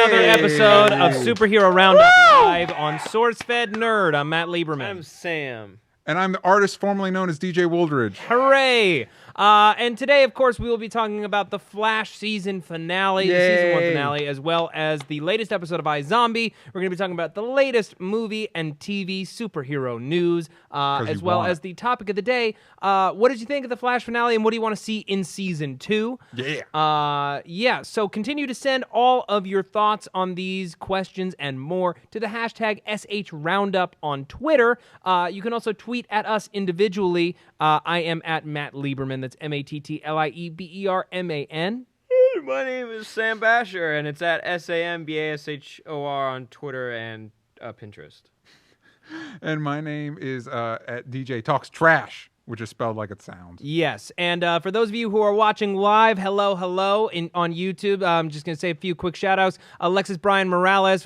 another episode of Superhero Roundup Live on SourceFedNERD. I'm Matt Lieberman. I'm Sam. And I'm the artist formerly known as DJ Wooldridge. Hooray! And today, of course, we will be talking about the Flash season finale, the season 1 finale, as well as the latest episode of iZombie. We're going to be talking about the latest movie and TV superhero news, as well as the topic of the day. What did you think of the Flash finale, and what do you want to see in season 2? Yeah. So continue to send all of your thoughts on these questions and more to the hashtag SHRoundup on Twitter. You can also tweet at us individually. I am at Matt Lieberman. That's MattLieberman. My name is Sam Basher, and it's at SAMBASHOR on Twitter and Pinterest. And my name is at DJ Talks Trash, which is spelled like it sounds. Yes, and for those of you who are watching live, hello on YouTube. I'm just going to say a few quick shout-outs. Alexis Brian Morales,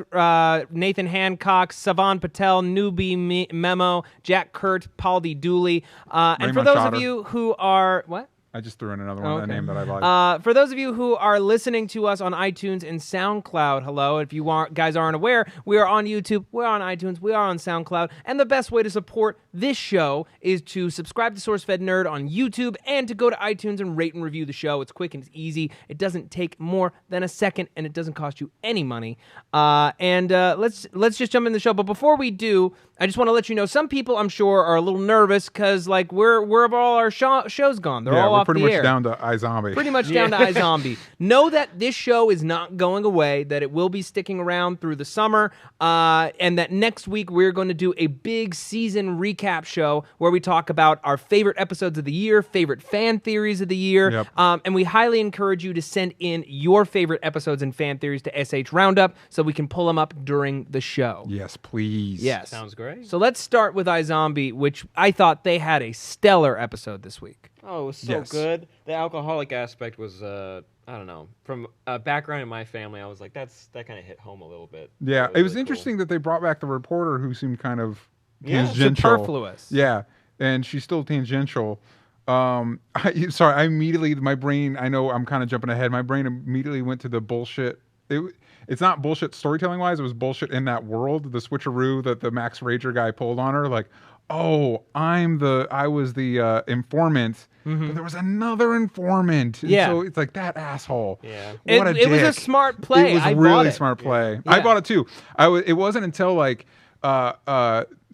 Nathan Hancock, Savan Patel, Newbie Memo, Jack Kurt, Paul D. Dooley. And for those of you who are... What? I just threw in another one, a name that I like. For those of you who are listening to us on iTunes and SoundCloud, hello. If you guys aren't aware, we are on YouTube, we're on iTunes, we are on SoundCloud, and the best way to support this show is to subscribe to SourceFedNERD on YouTube and to go to iTunes and rate and review the show. It's quick and it's easy. It doesn't take more than a second, and it doesn't cost you any money. Let's just jump in the show. But before we do, I just want to let you know, some people, I'm sure, are a little nervous because, like, where have all our shows gone? They're all off the air. Pretty much down to iZombie. Pretty much down to iZombie. Know that this show is not going away, that it will be sticking around through the summer, and that next week we're going to do a big season recap show where we talk about our favorite episodes of the year, favorite fan theories of the year, and we highly encourage you to send in your favorite episodes and fan theories to SH Roundup so we can pull them up during the show. Yes, please. Yes. Sounds great. So let's start with iZombie, which I thought they had a stellar episode this week. Oh, it was so good. The alcoholic aspect was, I don't know, from a background in my family, I was like, that kind of hit home a little bit. Yeah, it was really interesting that they brought back the reporter who seemed kind of tangential. Superfluous. Yeah, and she's still tangential. I immediately, my brain, I know I'm kind of jumping ahead, my brain immediately went to the bullshit. It's not bullshit storytelling-wise, it was bullshit in that world, the switcheroo that the Max Rager guy pulled on her, like, oh, I was the informant, but there was another informant. And so it's like, that asshole. Yeah. What a dick. It was a smart play. It was really smart play. Yeah. I bought it too. It wasn't until like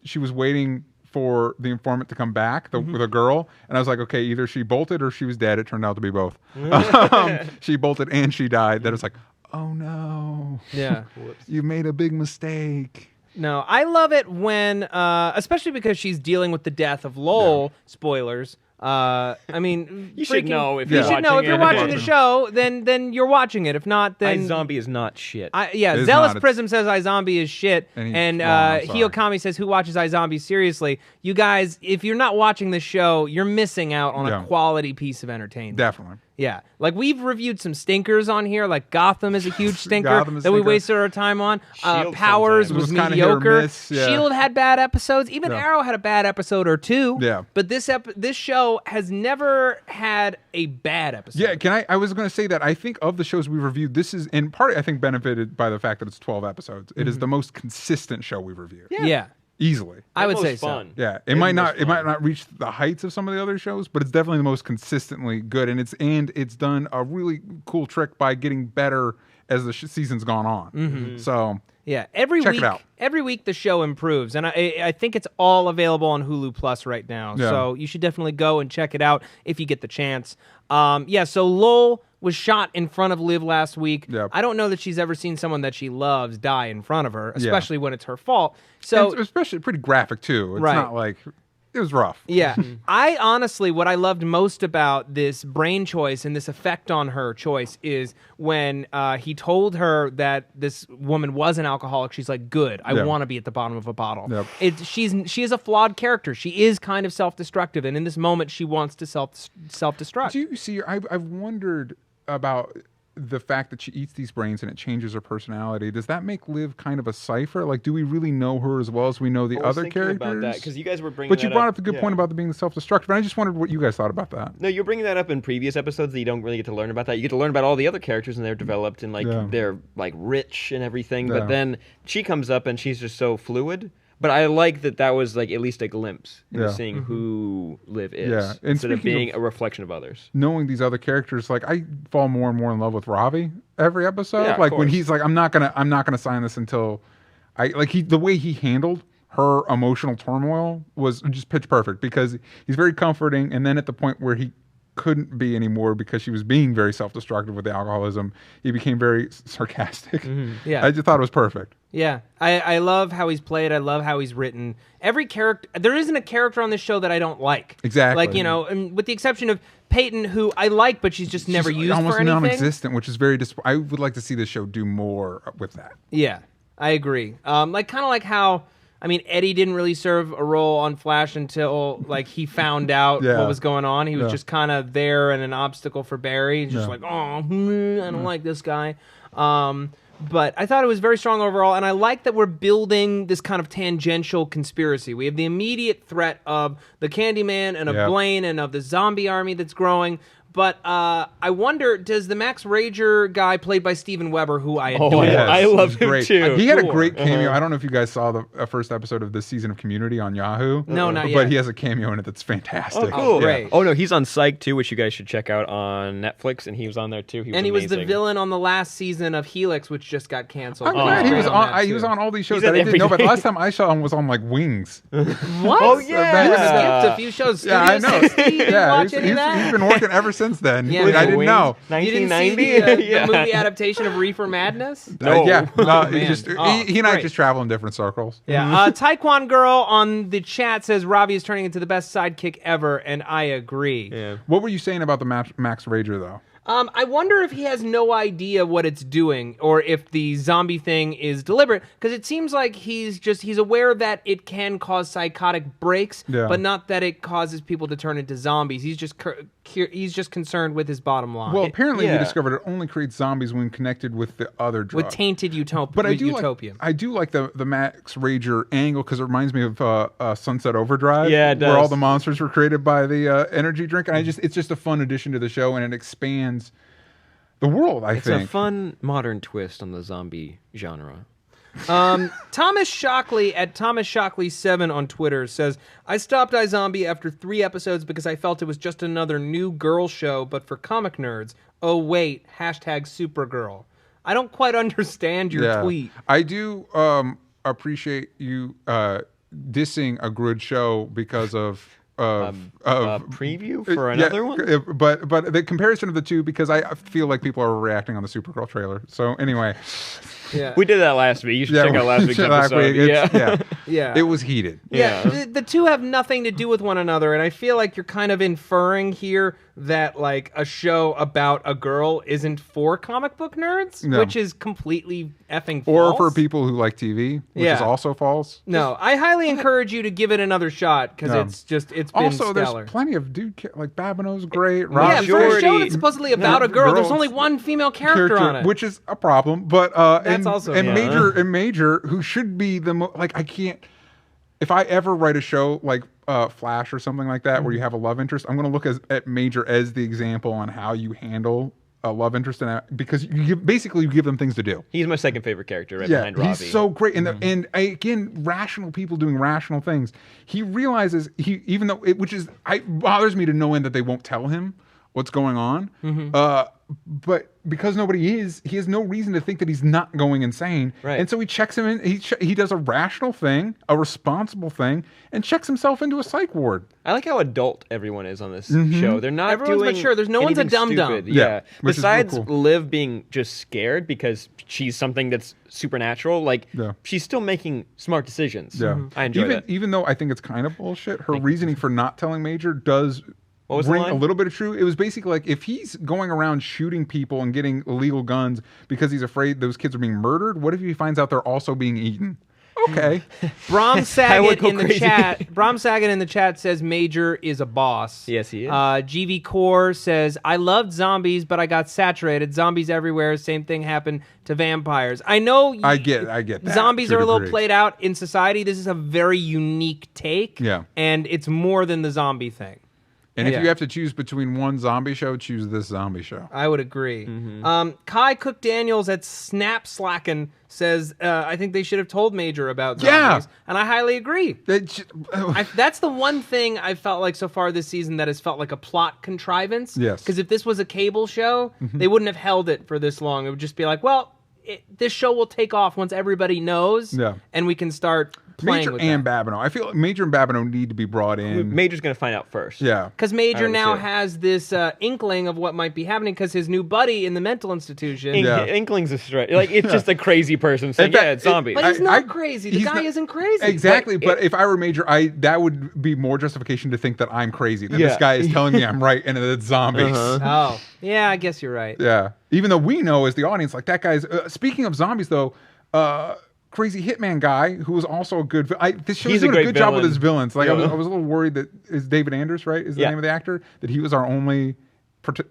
she was waiting for the informant to come back with a girl, and I was like, okay, either she bolted or she was dead. It turned out to be both. She bolted and she died. That was like, oh no. Yeah. You made a big mistake. No, I love it when, especially because she's dealing with the death of Lowell. Spoilers. I mean, you should know if you you're should watching know if you're it. watching the show. Then you're watching it. If not, then iZombie is not shit. Zealous Prism says iZombie is shit, and sorry. Hiyokami says, who watches iZombie seriously? You guys, if you're not watching the show, you're missing out on a quality piece of entertainment. Definitely. Yeah, like we've reviewed some stinkers on here. Like Gotham is a huge stinker that we wasted our time on. Powers was mediocre. Shield had bad episodes. Even Arrow had a bad episode or two. Yeah, but this show has never had a bad episode. Yeah, I was going to say that I think of the shows we reviewed, this is in part I think benefited by the fact that it's 12 episodes. It is the most consistent show we've reviewed. Yeah. Easily. I would say fun. so. Yeah, it might not reach the heights of some of the other shows, but it's definitely the most consistently good, and it's done a really cool trick by getting better as the season's gone on. So yeah, check it out. Every week the show improves, and I think it's all available on Hulu Plus right now. Yeah. So you should definitely go and check it out if you get the chance. So Lowell was shot in front of Liv last week. Yep. I don't know that she's ever seen someone that she loves die in front of her, especially when it's her fault. So and it's especially pretty graphic too. It's not like it was rough. Yeah. I honestly, what I loved most about this brain choice and this effect on her choice is when he told her that this woman was an alcoholic, she's like, good, I want to be at the bottom of a bottle. Yep. She is a flawed character. She is kind of self-destructive, and in this moment, she wants to self-destruct. Do you see, I've wondered about the fact that she eats these brains and it changes her personality, does that make Liv kind of a cipher? Like, do we really know her as well as we know the other characters? About that because you guys were bringing. But you brought up the good point about being self-destructive, and I just wondered what you guys thought about that. No, you're bringing that up in previous episodes that you don't really get to learn about that. You get to learn about all the other characters and they're developed and they're like rich and everything. But then she comes up and she's just so fluid. But I like that was like at least a glimpse into seeing who Liv is instead of being a reflection of others. Knowing these other characters, like I fall more and more in love with Ravi every episode. Yeah, like when he's like, I'm not gonna sign this until the way he handled her emotional turmoil was just pitch perfect because he's very comforting, and then at the point where he couldn't be anymore because she was being very self-destructive with the alcoholism, he became very sarcastic. Yeah, I just thought it was perfect. Yeah, I love how he's played. I love how he's written. Every character, there isn't a character on this show that I don't like. Exactly. Like, and with the exception of Peyton, who I like, but she's just never used almost for anything. Non-existent, which is very. I would like to see this show do more with that. Yeah, I agree. Like kind of like how. I mean, Eddie didn't really serve a role on Flash until like he found out what was going on. He was just kind of there and an obstacle for Barry. Just like, I don't like this guy. But I thought it was very strong overall, and I like that we're building this kind of tangential conspiracy. We have the immediate threat of the Candyman and of Blaine and of the zombie army that's growing. But I wonder, does the Max Rager guy played by Steven Weber, who I adore? I love him too. He had a great cameo. I don't know if you guys saw the first episode of this season of Community on Yahoo. No, not yet. But he has a cameo in it that's fantastic. Oh, cool. Great. Oh, no, he's on Psych too, which you guys should check out on Netflix, and he was on there too. He was the villain on the last season of Helix, which just got canceled. I'm glad he was on. He was on all these shows that I didn't know, but the last time I saw him was on like Wings. What? Oh yeah, you skipped a few shows. Yeah, I know. Watch any of that? He's been working ever since then. Yeah, I didn't know. 1990. You didn't see the movie adaptation of Reefer Madness? No. He and I great. just travel in different circles. Yeah. Taekwon Girl on the chat says Robbie is turning into the best sidekick ever, and I agree. Yeah. What were you saying about the Max Rager though? I wonder if he has no idea what it's doing or if the zombie thing is deliberate, because it seems like he's aware that it can cause psychotic breaks, but not that it causes people to turn into zombies. He's just concerned with his bottom line. Well, apparently we discovered it only creates zombies when connected with the other drug. With tainted utopia. But I do like the Max Rager angle because it reminds me of Sunset Overdrive. Yeah, it does. Where all the monsters were created by the energy drink, and it's just a fun addition to the show, and it expands the world. I think it's a fun modern twist on the zombie genre. Thomas Shockley at Thomas Shockley 7 on Twitter says, I stopped iZombie after 3 episodes because I felt it was just another new girl show, but for comic nerds. Oh wait, #Supergirl. I don't quite understand your tweet. I do appreciate you dissing a good show because of a preview for another one? But the comparison of the two, because I feel like people are reacting on the Supergirl trailer. So anyway. Yeah. We did that last week. You should check out last week's episode. It was heated. Yeah. The two have nothing to do with one another, and I feel like you're kind of inferring here that like a show about a girl isn't for comic book nerds, which is completely effing false. Or for people who like TV, which is also false. No, I highly encourage you to give it another shot because it's been also stellar. There's plenty of like Babino's great. Yeah, for a show that's supposedly about a girl, there's only one female character on it, which is a problem. But Major, who should be the like I can't. If I ever write a show like Flash or something like that, where you have a love interest, I'm going to look at Major as the example on how you handle a love interest in that, because you give them things to do. He's my second favorite character behind Robbie. He's so great. And again, rational people doing rational things. He realizes even though it bothers me to no end that they won't tell him what's going on. But because nobody is, he has no reason to think that he's not going insane. Right. And so he checks him in. He does a rational thing, a responsible thing, and checks himself into a psych ward. I like how adult everyone is on this show. They're not Everyone's doing mature. There's no one's a dum-dum. Yeah. Which Besides is real cool. Liv being just scared because she's something that's supernatural, she's still making smart decisions. Yeah. I enjoy that. Even though I think it's kind of bullshit, her reasoning for not telling Major does bring a little bit of truth. It was basically like, if he's going around shooting people and getting illegal guns because he's afraid those kids are being murdered, what if he finds out they're also being eaten? Okay. Brom I Saget would go in the crazy. chat. Brom Saget in the chat says Major is a boss. Yes, he is. GV Core says I loved zombies, but I got saturated. Zombies everywhere. Same thing happened to vampires. I know. I get that. Zombies to are a little degree. played out in society. This is a very unique take. Yeah. And it's more than the zombie thing. And if Yeah. you have to choose between one zombie show, choose this zombie show. I would agree. Mm-hmm. Kai Cook Daniels at Snap Slacken says, I think they should have told Major about Yeah. zombies. And I highly agree. That's the one thing I felt like so far this season that has felt like a plot contrivance. Yes. Because if this was a cable show, they wouldn't have held it for this long. It would just be like, well, this show will take off once everybody knows. Yeah. And we can start playing Major with and that. Babineau. I feel like Major and Babineau need to be brought in. Major's going to find out first. Yeah. Because Major would now too. has this inkling of what might be happening because his new buddy in the mental institution. Yeah. Inkling's a stretch. Like, it's just a crazy person saying, In fact, yeah, it's zombies. But he's I- not crazy. The he's guy not- isn't crazy. Exactly, but if I were Major, that would be more justification to think that I'm crazy. That this Yeah. guy is telling me I'm right and that it's zombies. Oh, yeah, I guess you're right. Yeah. Even though we know as the audience, like that guy's. Speaking of zombies, though, crazy hitman guy who was also a good. This show's He's a doing a great good job with villain. his villains. Like Yeah. I was a little worried that is David Anders, right? Is the Yeah. name of the actor that he was our only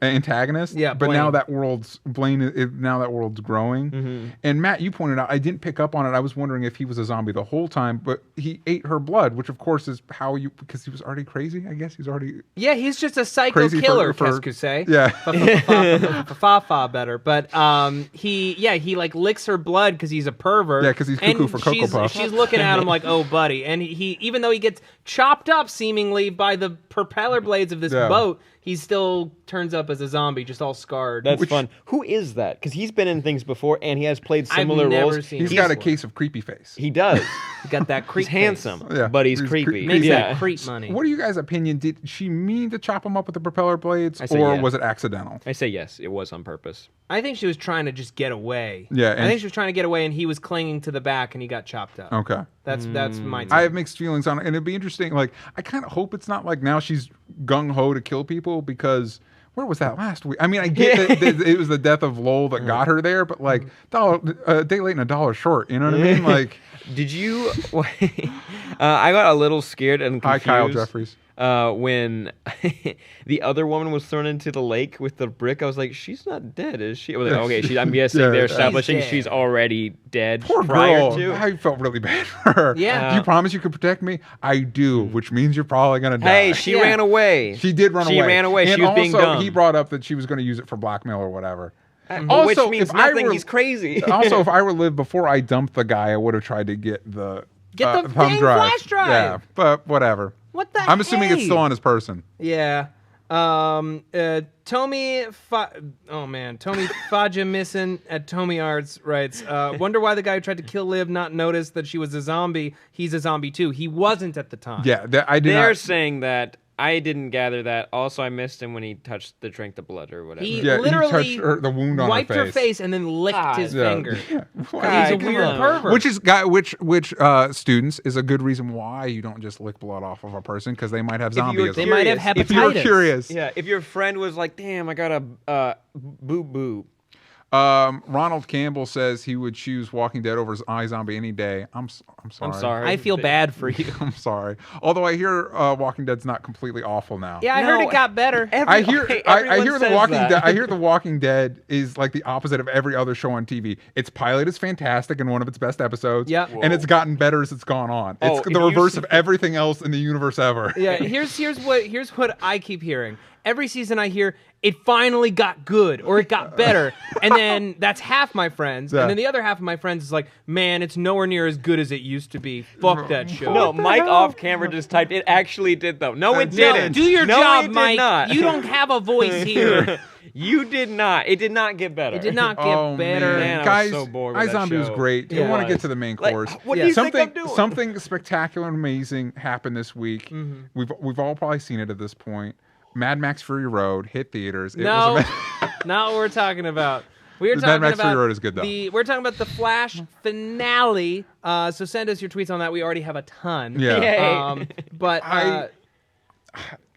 antagonist. Yeah, but now Blaine. that world's now that world's growing. Mm-hmm. And Matt, you pointed out I didn't pick up on it. I was wondering if he was a zombie the whole time, but he ate her blood, which of course is how you because he was already crazy. I guess he's already Yeah, he's just a psycho Crazy killer, for- Kes could say. yeah. Fa better. But he like licks her blood because he's a pervert. Yeah, 'cause he's cuckoo And for Cocoa she's, Puffs. she's looking at him like, oh, buddy. And he even though he gets chopped up seemingly by the propeller blades of this Yeah. boat, he still turns up as a zombie, just all scarred. That's fun. Who is that? Because he's been in things before, and he has played I've similar never roles. seen He's him got a before. case of creepy face. He does. He got that creep He's handsome, face. Yeah. but he's He's creepy. Makes yeah. that creep money. What are you guys' opinion? Did she mean to chop him up with the propeller blades, I say or yeah. was it accidental? I say yes, it was on purpose. I think she was trying to just get away. Yeah, I and- think she was trying to get away, and he was clinging to the back, and he got chopped up. Okay. That's my take. I have mixed feelings on it, and it'd be interesting. Like, I kind of hope it's not like now she's gung ho to kill people because where was that last week? I mean, I get that it was the death of Lowell that got her there, but like, a day late and a dollar short. You know what I mean? Like, Did you? I got a little scared and hi, confused. Kyle Jeffries. When the other woman was thrown into the lake with the brick, I was like, "She's not dead, is she?" I was like, "Okay, I'm guessing Yeah. they're She's establishing dead. she's already dead Poor prior girl. to." I felt really bad for her. Yeah. Do you promise you could protect me? I do, which means you're probably gonna die. Hey, she Yeah. ran away. She did run away. She ran away. And She was also, being dumb. he brought up that she was going to use it for blackmail or whatever. Which Also, means if I nothing. were- He's crazy. Also, if I were lived before I dumped the guy, I would have tried to get the the thumb dang drive. flash drive. Yeah, but whatever. What the I'm assuming it's hey? still on his person. Yeah. Tommy Faja Missin at Tommy Arts writes, wonder why the guy who tried to kill Liv not notice that she was a zombie. He's a zombie too. He wasn't at the time. Yeah, I did They're not. saying that. I didn't gather that. Also, I missed him when he drank the blood or whatever. He Yeah, he literally touched the wound on wiped her her face and then licked God. his Yeah. finger. Yeah. He's a come weird on. pervert. Which students is a good reason why you don't just lick blood off of a person because they might have If you were zombieism. They might have curious, If you're hepatitis. curious. Yeah, if your friend was like, "Damn, I got a boob boob." Ronald Campbell says he would choose Walking Dead over iZombie any day. I'm sorry. I'm sorry. I feel bad for you. I'm sorry. Although I hear Walking Dead's not completely awful now. Yeah, I heard No, it got better. I hear Everyone the says Walking that. Dead. I hear the Walking Dead is like the opposite of every other show on TV. Its pilot is fantastic and one of its best episodes. Yep. and it's gotten better as it's gone on. Oh, It's if the you reverse see- of everything else in the universe ever. Yeah, here's what I keep hearing. Every season I hear it finally got good or it got better, and then that's half my friends, Yeah. and then the other half of my friends is like, man, it's nowhere near as good as it used to be. Fuck that show. No, Mike off camera just typed. It actually did though. No, it No, didn't. do your No, job, it did Mike. Not. You don't have a voice here. You did not. It did not get better. It did not get Oh better. Man, I was guys! so bored with that iZombie was show. great. Yeah. I want to get to the main Like, course. what do you think something I'm doing? something spectacular and amazing happened this week. We've all probably seen it at this point. Mad Max Fury Road hit theaters. It No, was not what we're talking about. We were The talking Mad Max about Fury Road is good, though. We're talking about the Flash finale. So send us your tweets on that. We already have a ton. Yeah. Yay. But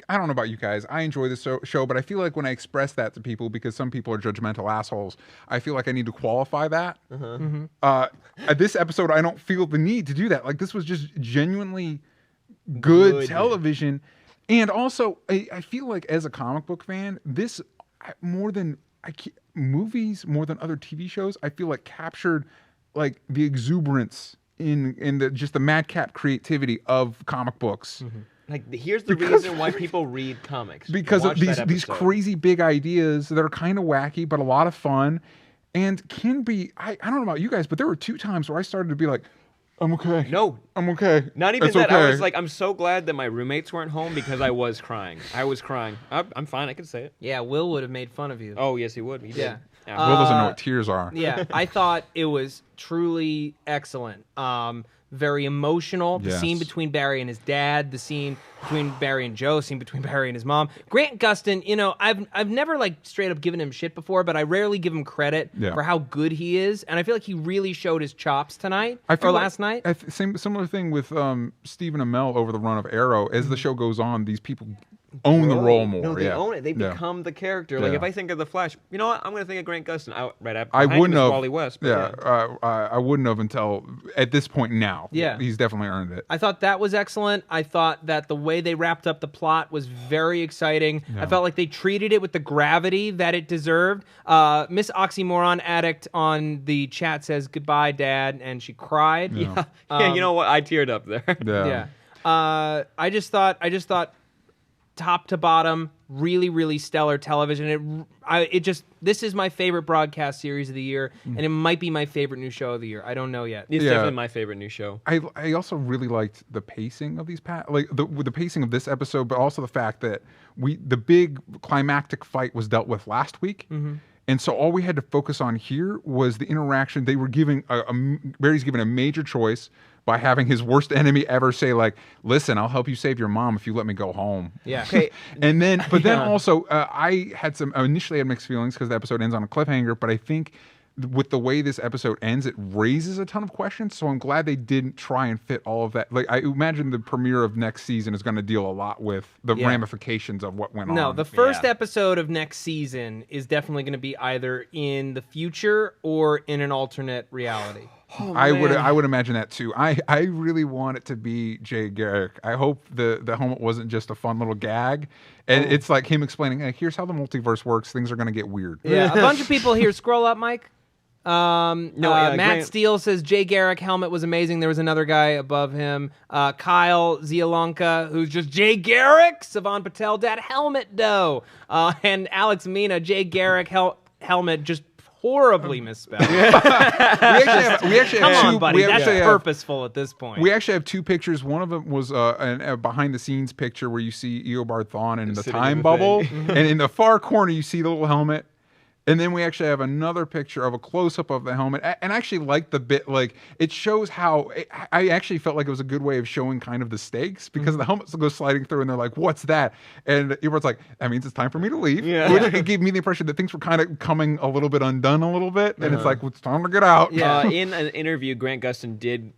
I don't know about you guys. I enjoy this show, but I feel like when I express that to people, because some people are judgmental assholes, I feel like I need to qualify that. This episode, I don't feel the need to do that. Like, this was just genuinely good television. And also, I feel like as a comic book fan, this movies, more than other TV shows, I feel like captured like the exuberance in just the madcap creativity of comic books. Like, here's the reason why people read comics. Because of these crazy big ideas that are kind of wacky, but a lot of fun, and can be, I don't know about you guys, but there were 2 times where I started to be like, I'm okay. No. I'm okay. Not even it's that. Okay. I was like, I'm so glad that my roommates weren't home because I was crying. I was crying. I'm fine. I can say it. Yeah, Will would have made fun of you. Oh, yes, he would. He did. Will doesn't know what tears are. Yeah, I thought it was truly excellent. Very emotional. The scene between Barry and his dad, the scene between Barry and Joe, the scene between Barry and his mom. Grant Gustin, you know, I've never like straight up given him shit before, but I rarely give him credit for how good he is, and I feel like he really showed his chops tonight or last night. Similar thing with Stephen Amell over the run of Arrow. As the show goes on, these people own the role more. No, they own it. They become the character. Like, if I think of The Flash, you know what? I'm going to think of Grant Gustin. I wouldn't have. Wally West. I wouldn't have until at this point now. Yeah. He's definitely earned it. I thought that was excellent. I thought that the way they wrapped up the plot was very exciting. I felt like they treated it with the gravity that it deserved. Miss Oxymoron Addict on the chat says, "Goodbye, Dad," and she cried. Yeah, you know what? I teared up there. Yeah. I just thought top to bottom, really, really stellar television. This is my favorite broadcast series of the year, and it might be my favorite new show of the year. I don't know yet. It's definitely my favorite new show. I also really liked the pacing of these the pacing of this episode, but also the fact that the big climactic fight was dealt with last week. And so all we had to focus on here was the interaction. They were giving Barry's given a major choice by having his worst enemy ever say, like, "Listen, I'll help you save your mom if you let me go home." Yeah. Okay. And then, but then also, I initially had mixed feelings because the episode ends on a cliffhanger. But I think with the way this episode ends, it raises a ton of questions. So I'm glad they didn't try and fit all of that. Like, I imagine the premiere of next season is going to deal a lot with the ramifications of what went on. No, the first episode of next season is definitely going to be either in the future or in an alternate reality. Oh, I would imagine that too. I really want it to be Jay Garrick. I hope the helmet wasn't just a fun little gag, and it's like him explaining, hey, here's how the multiverse works. Things are going to get weird. Yeah, a bunch of people here. Scroll up, Mike. Matt Steele says Jay Garrick helmet was amazing. There was another guy above him. Kyle Zialonka, who's just Jay Garrick. Savan Patel, that helmet though. And Alex Mina, Jay Garrick helmet just horribly misspelled. we actually have Come on, two, buddy. That's purposeful at this point. We actually have 2 pictures. One of them was a behind-the-scenes picture where you see Eobard Thawne in the time bubble, and in the far corner you see the little helmet. And then we actually have another picture of a close-up of the helmet. And I actually like the bit, like, it shows how, I actually felt like it was a good way of showing kind of the stakes, because the helmets will go sliding through and they're like, what's that? And Eobard's like, that means it's time for me to leave. Yeah. Which it gave me the impression that things were kind of coming a little bit undone a little bit. And it's like, well, it's time to get out. Yeah. In an interview, Grant Gustin did,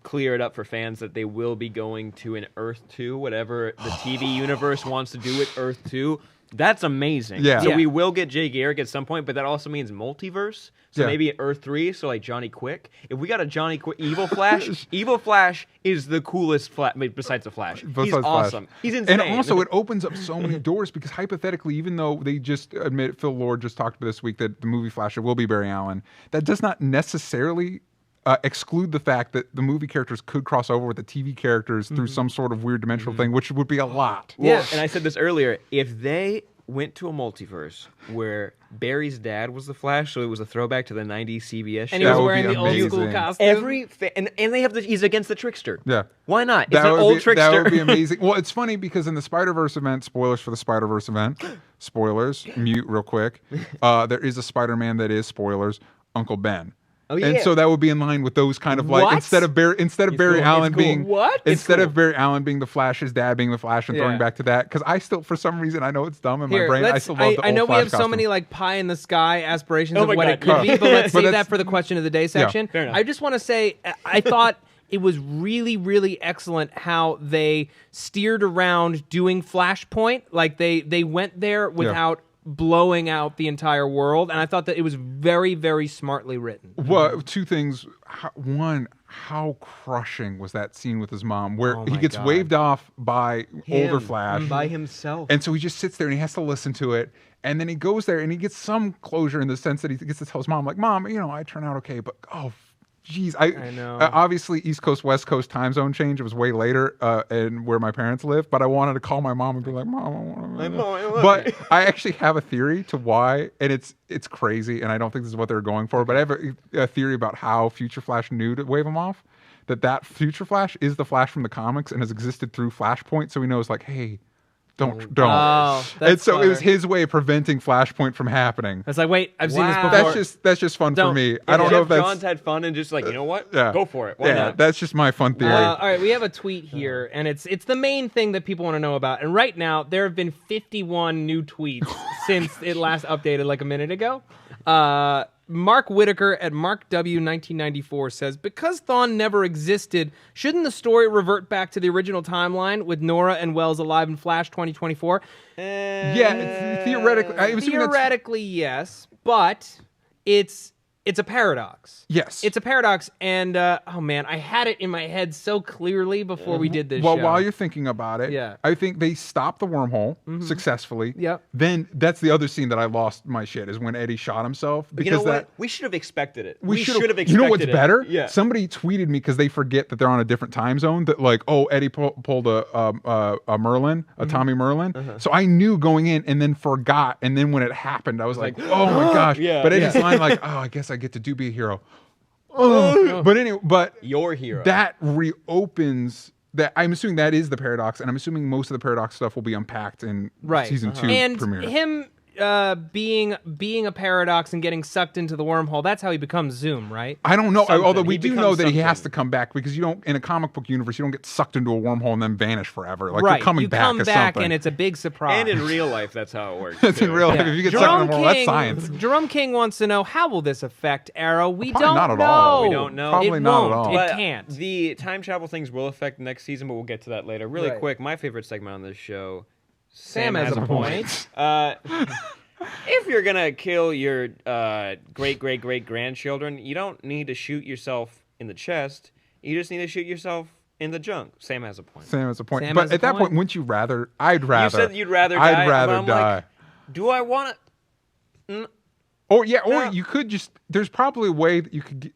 clear it up for fans that they will be going to an Earth 2, whatever the TV universe wants to do with Earth 2. That's amazing. Yeah. So we will get Jay Garrick at some point, but that also means multiverse. So maybe at Earth 3, so like Johnny Quick. If we got a Johnny Quick, Evil Flash, Evil Flash is the coolest besides the Flash. He's awesome. He's insane. And also it opens up so many doors, because hypothetically, even though they just admit, Phil Lord just talked this week that the movie Flash will be Barry Allen, that does not necessarily exclude the fact that the movie characters could cross over with the TV characters through some sort of weird dimensional thing, which would be a lot. Well, and I said this earlier, if they went to a multiverse where Barry's dad was the Flash, so it was a throwback to the 90s CBS show. And he was wearing the old school costume. And they have he's against the Trickster. Yeah. Why not? It's an old Trickster. That would be amazing. Well, it's funny because in the Spider-Verse event, spoilers for the Spider-Verse event, spoilers, mute real quick, there is a Spider-Man that is, spoilers, Uncle Ben. Oh, yeah. And so that would be in line with those kind of like instead of Barry Allen being of Barry Allen being the Flash, his dad being the Flash, and throwing back to that, because I still, for some reason, I know it's dumb in my brain, I still love the old Flash I know we have costume. so many like pie in the sky aspirations of what it could be, but let's save that for the question of the day section. fair enough. I just want to say, I thought it was really, really excellent how they steered around doing Flashpoint. Like they went there without blowing out the entire world, and I thought that it was very, very smartly written. Well, two things. One, how crushing was that scene with his mom, where he gets waved off by older Flash by himself, and so he just sits there and he has to listen to it, and then he goes there and he gets some closure in the sense that he gets to tell his mom, like, Mom, I turned out okay, but geez, I know. Obviously, East Coast, West Coast time zone change. It was way later, and where my parents live. But I wanted to call my mom and be like, Mom, I want to. But I actually have a theory to why, and it's crazy, and I don't think this is what they're going for. But I have a theory about how Future Flash knew to wave him off. That Future Flash is the Flash from the comics and has existed through Flashpoint, so he knows, like, hey. Don't. Oh, and so clever. It was his way of preventing Flashpoint from happening. It's like, wait, I've seen this before. That's just fun for me. I don't know if John's had fun and just like, you know what? Go for it. Why not? That's just my fun theory. All right, we have a tweet here, and it's the main thing that people want to know about. And right now, there have been 51 new tweets since it last updated like a minute ago. Mark Whitaker at MarkW1994 says, because Thawne never existed, shouldn't the story revert back to the original timeline with Nora and Wells alive in Flash 2024? Theoretically, yes, but it's a paradox. Yes. It's a paradox, and oh man, I had it in my head so clearly before we did this show. Well, while you're thinking about it, I think they stopped the wormhole successfully. Yep. Then that's the other scene that I lost my shit, is when Eddie shot himself. Because you know what? We should have expected it. We should have expected it. You know what's better? Yeah. Somebody tweeted me because they forget that they're on a different time zone, that like, Eddie pulled a Merlin, a Tommy Merlin. So I knew going in and then forgot. And then when it happened, I was like, oh my gosh. But Eddie's line like, I guess I get to be a hero. But anyway, your hero. That reopens that. I'm assuming that is the paradox, and I'm assuming most of the paradox stuff will be unpacked in season 2 and premiere. Him being a paradox and getting sucked into the wormhole, that's how he becomes Zoom, right? I don't know. Although we do know that he has to come back, because you don't, in a comic book universe, you don't get sucked into a wormhole and then vanish forever. Like you're coming back. You come back and it's a big surprise. And in real life, that's how it works. It's in real life. If you get sucked into a wormhole, that's science. Jerome King wants to know, how will this affect Arrow? We Probably don't not at know. all. We don't know. Probably it not won't. at all. It can't. The time travel things will affect next season, but we'll get to that later. Really quick, my favorite segment on this show, Sam has a point. If you're gonna kill your great grandchildren, you don't need to shoot yourself in the chest. You just need to shoot yourself in the junk. Sam has a point. But at that point, wouldn't you rather? I'd rather. You said you'd rather die. I'd rather die. Like, do I want to? Or you could just. There's probably a way that you could get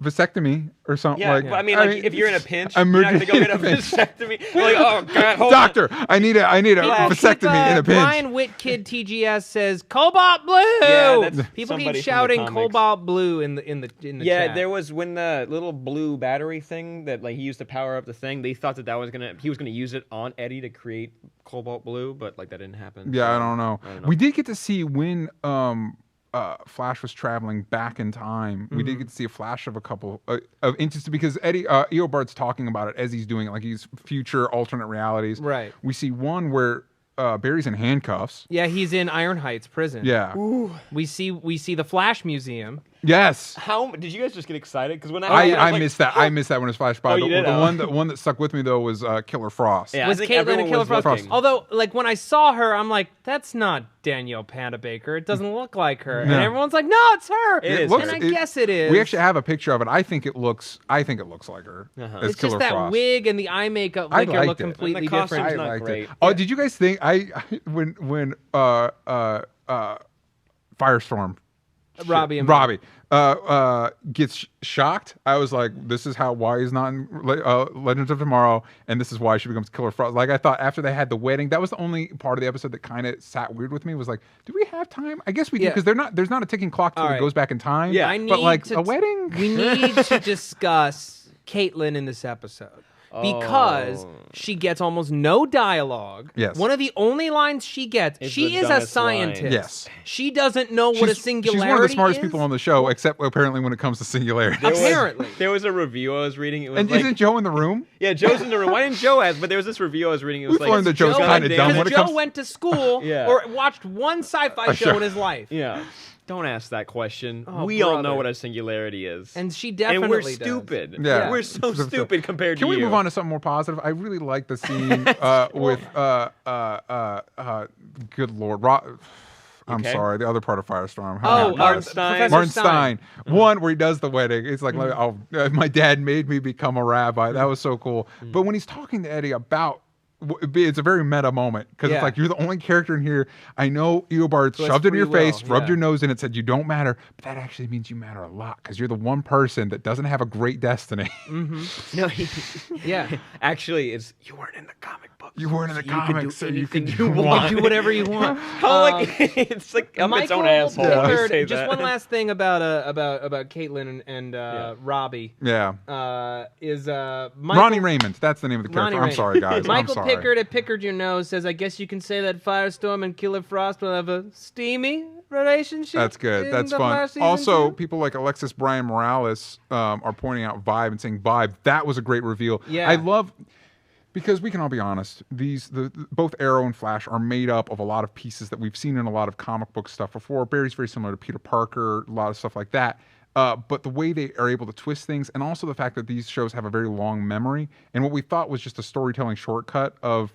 vasectomy or something. Yeah, but I mean, if you're in a pinch, you're not gonna go get a vasectomy. Like, oh God, hold doctor, on. I need a vasectomy in a pinch. Brian Whitkid TGS says Cobalt Blue. Yeah, people keep shouting Cobalt Blue in the chat. There was when the little blue battery thing that like he used to power up the thing. They thought that he was gonna use it on Eddie to create Cobalt Blue, but like that didn't happen. Yeah, I don't know. We did get to see when Flash was traveling back in time. We did get to see a flash of a couple of instances, because Eddie Eobard's talking about it as he's doing it, like he's future alternate realities. Right. We see one where Barry's in handcuffs. Yeah, he's in Iron Heights prison. Yeah. Ooh. We see the Flash Museum. Yes. How did you guys just get excited? Because when I missed that. I missed that when it flashed by. You did? The one that stuck with me though was Killer Frost. Yeah, was Caitlin and Killer Frost. Although, like when I saw her, I'm like, that's not Danielle Panabaker. It doesn't look like her. And everyone's like, no, it's her. It is. And I guess it is. We actually have a picture of it. I think it looks like her. As it's Killer just that Frost. wig and the eye makeup make her look completely different. I liked it. Oh, did you guys think when Firestorm Robbie gets shocked? I was like, this is why he's not in Legends of Tomorrow, and this is why she becomes Killer Frost. Like, I thought after they had the wedding, that was the only part of the episode that kind of sat weird with me. Was like, do we have time? I guess we do, because there's not a ticking clock till it goes back in time. Yeah, but like a wedding, we need to discuss Caitlin in this episode. Because she gets almost no dialogue. Yes. One of the only lines she gets, she is a scientist. Line. Yes. She doesn't know what a singularity is. She's one of the smartest people on the show, except apparently when it comes to singularity. There was a review I was reading. It was and isn't Joe in the room? Yeah, Joe's in the room. Why didn't Joe ask? But there was this review I was reading. It was We've learned that Joe's kind of dumb when it comes. Joe went to school or watched one sci-fi show in his life. Yeah. Don't ask that question. Oh, we all know brother. what a singularity is. And she definitely And we're does. stupid. Yeah. We're so stupid compared to Can you. we move on to something more positive? I really like the scene with good lord, I'm Okay. sorry, the other part of Firestorm. Oh, Martin Stein. Professor Martin Stein. Stein. One where he does the wedding. It's like, oh, my dad made me become a rabbi. That was so cool. But when he's talking to Eddie about, it's a very meta moment because it's like, you're the only character in here. I know Eobard shoved it in your face, rubbed your nose in it, said you don't matter, but that actually means you matter a lot because you're the one person that doesn't have a great destiny. No, actually, it's you weren't in the comic books. You weren't in the comics, so you can you want. Do whatever you want. It's like up its own Michael asshole. when you Pickard, say just that. one last thing about Caitlin and Robbie. Yeah. Is Michael, Ronnie Raymond. That's the name of the character. I'm sorry, guys. Michael I'm sorry. Pickard at Pickard Your Nose says, I guess you can say that Firestorm and Killer Frost will have a steamy relationship. That's good. in That's the fun. last season Also, too? people like Alexis Brian Morales are pointing out Vibe and saying Vibe. That was a great reveal. Yeah. I love, because we can all be honest, both Arrow and Flash are made up of a lot of pieces that we've seen in a lot of comic book stuff before. Barry's very similar to Peter Parker, a lot of stuff like that. But the way they are able to twist things, and also the fact that these shows have a very long memory, and what we thought was just a storytelling shortcut of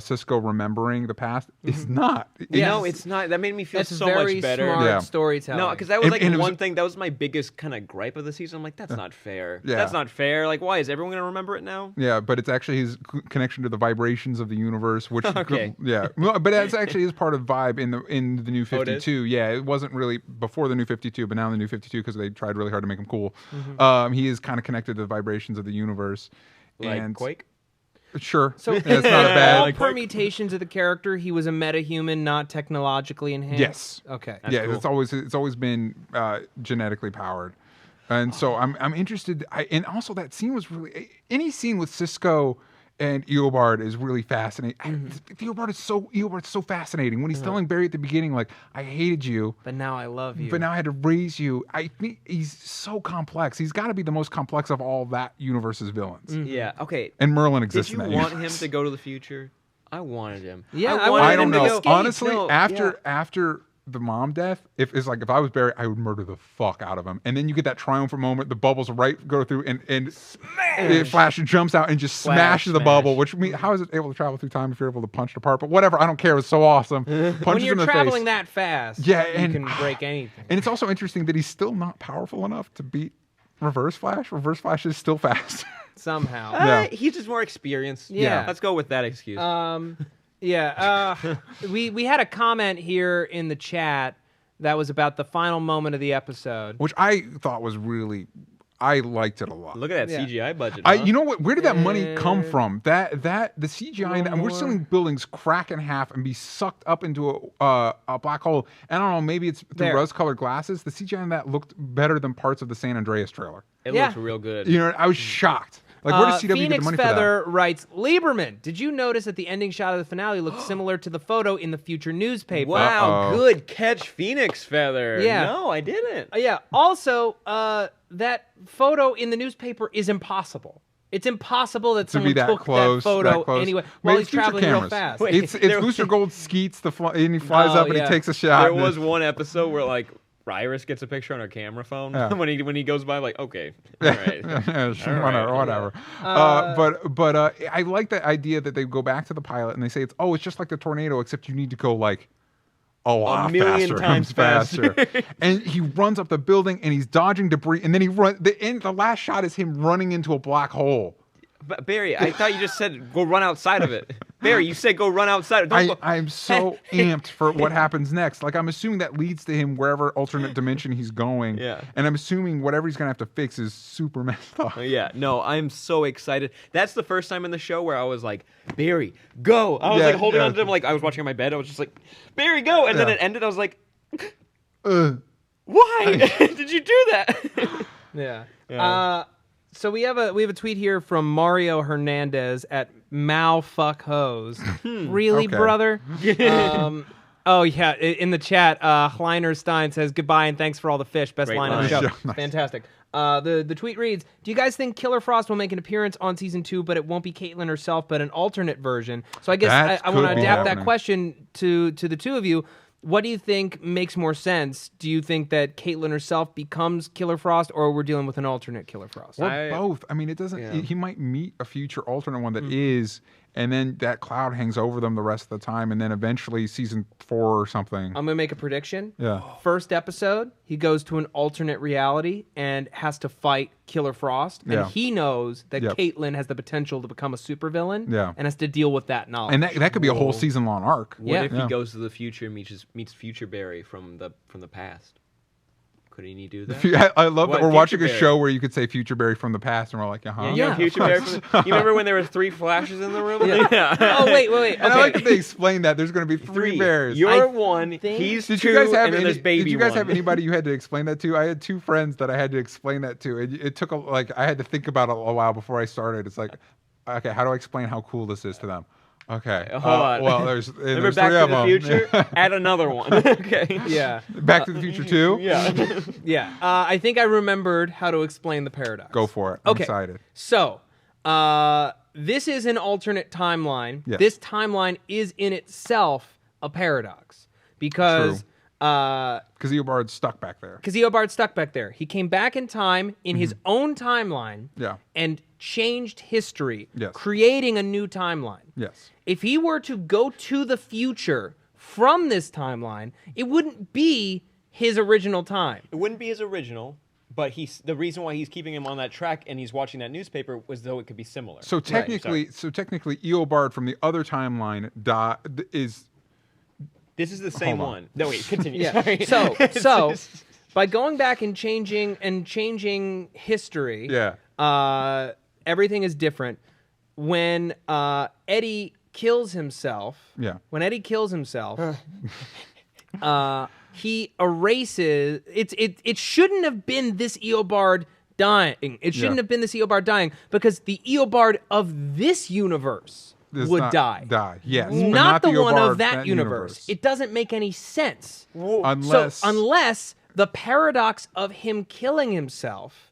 Cisco remembering the past, is not. No, it's not. That made me feel That's so very much better. smart storytelling. No, because that was And it was- one thing. That was my biggest kind of gripe of the season. I'm like, that's not fair. Yeah. That's not fair. Like, why is everyone gonna remember it now? Yeah, but it's actually his connection to the vibrations of the universe, which Okay. yeah, well, but that's actually is part of Vibe in the new Oh, it is? 52. Yeah, it wasn't really before the new 52, but now in the new 52 because they tried really hard to make him cool. He is kind of connected to the vibrations of the universe. Like and Quake. Sure, So yeah, it's not a all bad. like- permutations of the character, he was a metahuman, not technologically enhanced. Yes. Okay. That's Yeah, cool. it's always been genetically powered, and so I'm interested. And also that scene was really, any scene with Cisco and Eobard is really fascinating. Eobard's so fascinating when he's telling Barry at the beginning, like, I hated you, But now I love you. but now I had to raise you. I think he's so complex. He's got to be the most complex of all that universe's villains. Yeah. Okay. And Merlin Did exists you in that want universe. him to go to the future? I wanted him. Yeah, I I wanted I him don't to know. go. escape. Honestly, No, after the mom death, if it's like if I was Barry, I would murder the fuck out of him. And then you get that triumphant moment, the bubbles go through and Flash jumps out and just smashes the smash. bubble, which means how is it able to travel through time if you're able to punch it apart? But whatever, I don't care. It was so awesome. Punches when you're him in the traveling face. that fast, Yeah, you and- can break anything. And it's also interesting that he's still not powerful enough to beat Reverse Flash. Reverse Flash is still fast. Somehow. Yeah. He's just more experienced. Yeah. Let's go with that excuse. We had a comment here in the chat that was about the final moment of the episode. Which I thought was really, I liked it a lot. Look at that Yeah. CGI budget. You know what? Where did that money come from? The CGI, and we're more. seeing buildings crack in half and be sucked up into a black hole. And I don't know, maybe it's through There. rose-colored glasses. The CGI in that looked better than parts of the San Andreas trailer. It Yeah. looks real good. You know, I was shocked. Like, where does CW get the Phoenix money Feather writes, Lieberman, did you notice that the ending shot of the finale looked similar to the photo in the future newspaper? Wow, Uh-oh. good catch, Phoenix Feather. Yeah. No, I didn't. Yeah. Also, that photo in the newspaper is impossible. It's impossible that To be someone that took close, that photo that close. anyway Maybe while it's he's future traveling real cameras. fast. Wait. It's There- Booster Gold skeets and he flies Oh, up and yeah. he takes a shot. There was one episode where like Iris gets a picture on her camera phone Yeah. when he goes by, like, okay, all right. Yeah, sure, All right. whatever. But I like the idea that they go back to the pilot and they say it's just like the tornado, except you need to go like a lot million faster, times faster. And he runs up the building and he's dodging debris, and then the last shot is him running into a black hole. But Barry, I thought you just said go run outside of it. Barry, you said go run outside. Don't go. I'm so amped for what happens next. Like, I'm assuming that leads to him wherever alternate dimension he's going. Yeah. And I'm assuming whatever he's gonna have to fix is super messed up. Yeah, no, I'm so excited. That's the first time in the show where I was like, Barry, go. I was Yeah, like holding yeah. on to him, like I was watching on my bed. I was just like, Barry, go. And then Yeah. it ended. I was like, Uh, why did you do that? Yeah. So we have a tweet here from Mario Hernandez at Malfuckhose. Really, Okay. brother? Oh yeah, in the chat, Kleiner Stein says goodbye and thanks for all the fish. Best Great line of the line. show. Yeah, nice. Fantastic. The tweet reads: do you guys think Killer Frost will make an appearance on season 2, but it won't be Caitlin herself, but an alternate version? So I guess That I want to could be adapt that happening. question to the two of you. What do you think makes more sense? Do you think that Caitlin herself becomes Killer Frost, or we're dealing with an alternate Killer Frost? Or both. I mean, it doesn't. Yeah. He might meet a future alternate one that is, and then that cloud hangs over them the rest of the time, and then eventually season 4 or something. I'm gonna make a prediction. Yeah. First episode, he goes to an alternate reality and has to fight Killer Frost, and he knows that Caitlin has the potential to become a supervillain, and has to deal with that knowledge. And that could be a whole season-long arc. What if he goes to the future and meets Future Barry from the past? Couldn't he do that? I love that we're watching a show where you could say Future Barry from the past, and we're like, Yeah, Future Barry. You remember when there were 3 Flashes in the room? Oh wait. Okay. And I like that they explained that there's going to be 3 bears. You're one. He's 2. And then there's baby. Did you guys one. have anybody you had to explain that to? I had 2 friends that I had to explain that to. It took I had to think about it a while before I started. It's like, okay, how do I explain how cool this is to them? Okay. Hold on. Well, there's Remember 3 Back of to the them. Future? Add another one. Okay. Yeah. Back to the Future 2? Yeah. Yeah. I think I remembered how to explain the paradox. Go for it. I'm Okay. excited. So, this is an alternate timeline. Yes. This timeline is in itself a paradox because Because Eobard's stuck back there. Eobard's stuck back there. He came back in time in his own timeline Yeah. and changed history, Yes. creating a new timeline. Yes. If he were to go to the future from this timeline, it wouldn't be his original time. It wouldn't be his original, but the reason why he's keeping him on that track and he's watching that newspaper was though it could be similar. So technically, Eobard from the other timeline is. This is the same Hold on. one. No, wait, continue. Yeah. Sorry. So by going back and changing history, everything is different. When Eddie kills himself, he erases. It shouldn't have been this Eobard dying. It shouldn't have been this Eobard dying because the Eobard of this universe would die. Yes, but not the one Eobard of that universe. It doesn't make any sense. Unless the paradox of him killing himself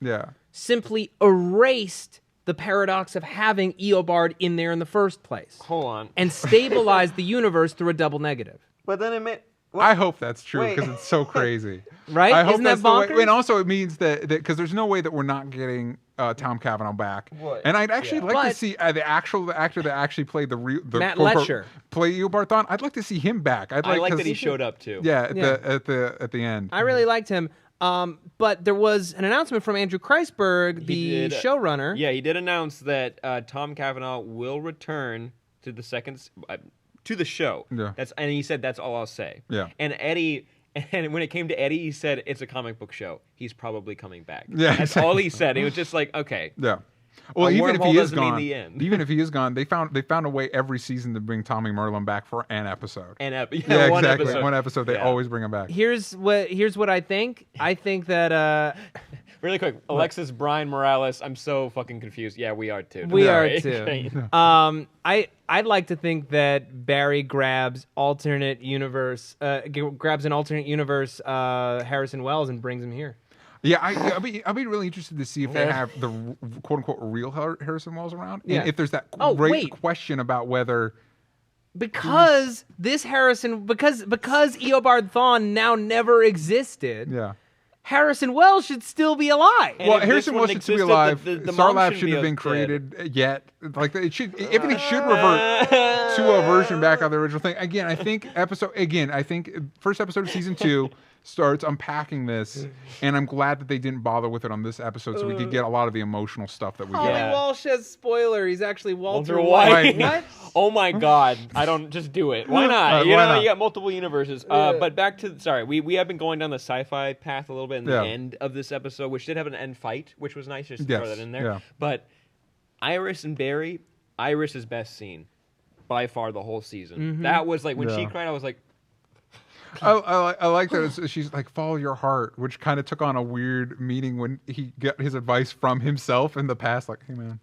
simply erased the paradox of having Eobard in there in the first place. Hold on. And stabilized the universe through a double negative. But then it meant... I hope that's true because it's so crazy. Right? I hope Isn't that that's the way, bonkers? and also it means that because there's no way that we're not getting Tom Cavanaugh back. What? And I'd actually like But- to see the actor that actually played the Matt quote-unquote Letcher. play Eobard Thawne. I'd like to see him back. I like that he showed up too. Yeah, at the end. I really liked him. But there was an announcement from Andrew Kreisberg, the showrunner. Yeah, he did announce that Tom Cavanaugh will return to the to the show. Yeah. And he said that's all I'll say. Yeah. And Eddie, and when it came to Eddie, he said it's a comic book show. He's probably coming back. Yeah, That's all he said. He was just like, okay. Yeah. Well, A even if wormhole he is doesn't mean gone, the end. even if he is gone, they found a way every season to bring Tommy Merlin back for an episode. Yeah, One exactly. episode. One episode. They Yeah. always bring him back. Here's what I think. I think that Really quick, Alexis, Brian Morales. I'm so fucking confused. Yeah, we are too. we Sorry. are too. I'd like to think that Barry grabs an alternate universe Harrison Wells and brings him here. Yeah, I'll be really interested to see if they have the quote unquote real Harrison Wells around. Yeah. And if there's that wait. question about whether Because because Eobard Thawne now never existed. Harrison Wells should still be alive. And well, if Harrison this Wells one should still be existed, alive. the Star mom Lab shouldn't shouldn't have be been dead. created yet. Like it should, everything should revert to a version back of the original thing. Again, I think first episode of season 2 starts unpacking this, and I'm glad that they didn't bother with it on this episode, so we could get a lot of the emotional stuff that we Holly get. Walsh says spoiler. He's actually Walter White. What? Oh my God! I don't just do it. Why not? Why not? You got multiple universes. But back to we have been going down the sci-fi path a little bit in the end of this episode, which did have an end fight, which was nice just to throw that in there. Yeah. But Iris and Barry, Iris's best scene by far the whole season. Mm-hmm. That was like when she cried. I was like, I like that she's like, follow your heart, which kind of took on a weird meaning when he got his advice from himself in the past. Like, hey man,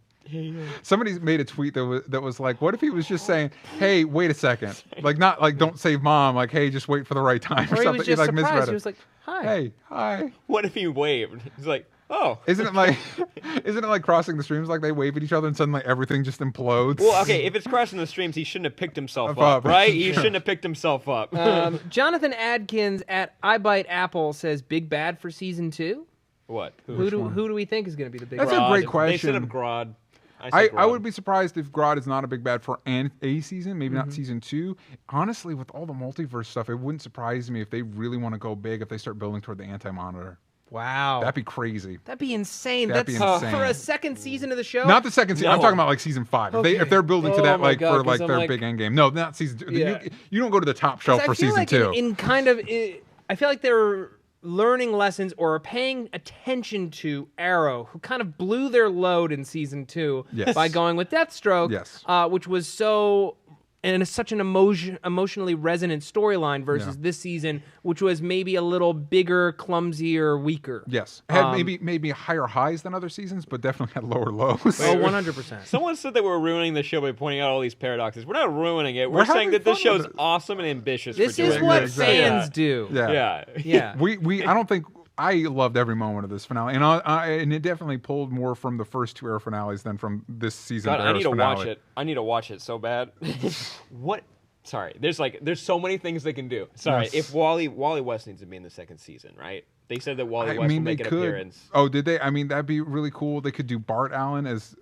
somebody made a tweet that was like, what if he was just saying, hey, wait a second, like not like don't save mom, like hey, just wait for the right time or Or he something. was just like surprised. misread He it. was like, hi. Hey, hi. what if he waved? He's like, Oh. Isn't it like crossing the streams? Like they wave at each other and suddenly everything just implodes. Well, okay, if it's crossing the streams, he shouldn't have picked himself up, right? He shouldn't have picked himself up. Jonathan Adkins at iBiteApple says, "Big bad for season 2." What? Who do we think is going to be the big? That's bad? a great question. They said of Grodd. I would be surprised if Grodd is not a big bad for a season, maybe not season 2. Honestly, with all the multiverse stuff, it wouldn't surprise me if they really want to go big if they start building toward the Anti-Monitor. Wow. That'd be crazy. That'd be insane. That'd be insane. For a second season of the show? Not the second season. No. I'm talking about like season 5. Okay. If they're building to that like for like their like, big end game. No, not season 2. Yeah. You don't go to the top shelf for season 2. In kind of, I feel like they're learning lessons or paying attention to Arrow, who kind of blew their load in season 2 by going with Deathstroke, which was so... And it's such an emotionally resonant storyline versus this season, which was maybe a little bigger, clumsier, weaker. Yes. Had maybe higher highs than other seasons, but definitely had lower lows. Oh, 100%. Someone said that we're ruining the show by pointing out all these paradoxes. We're not ruining it. We're saying that this show's awesome and ambitious. This is what fans do. Yeah. Yeah. I don't think... I loved every moment of this finale, and it definitely pulled more from the first 2 Arrow finales than from this season. God, of Arrow's I need to finale. watch it. I need to watch it so bad. What? Sorry, there's so many things they can do. Sorry, Yes. if Wally West needs to be in the second season, right? They said that Wally West will make an appearance. Oh, did they? I mean, that'd be really cool. They could do Bart Allen as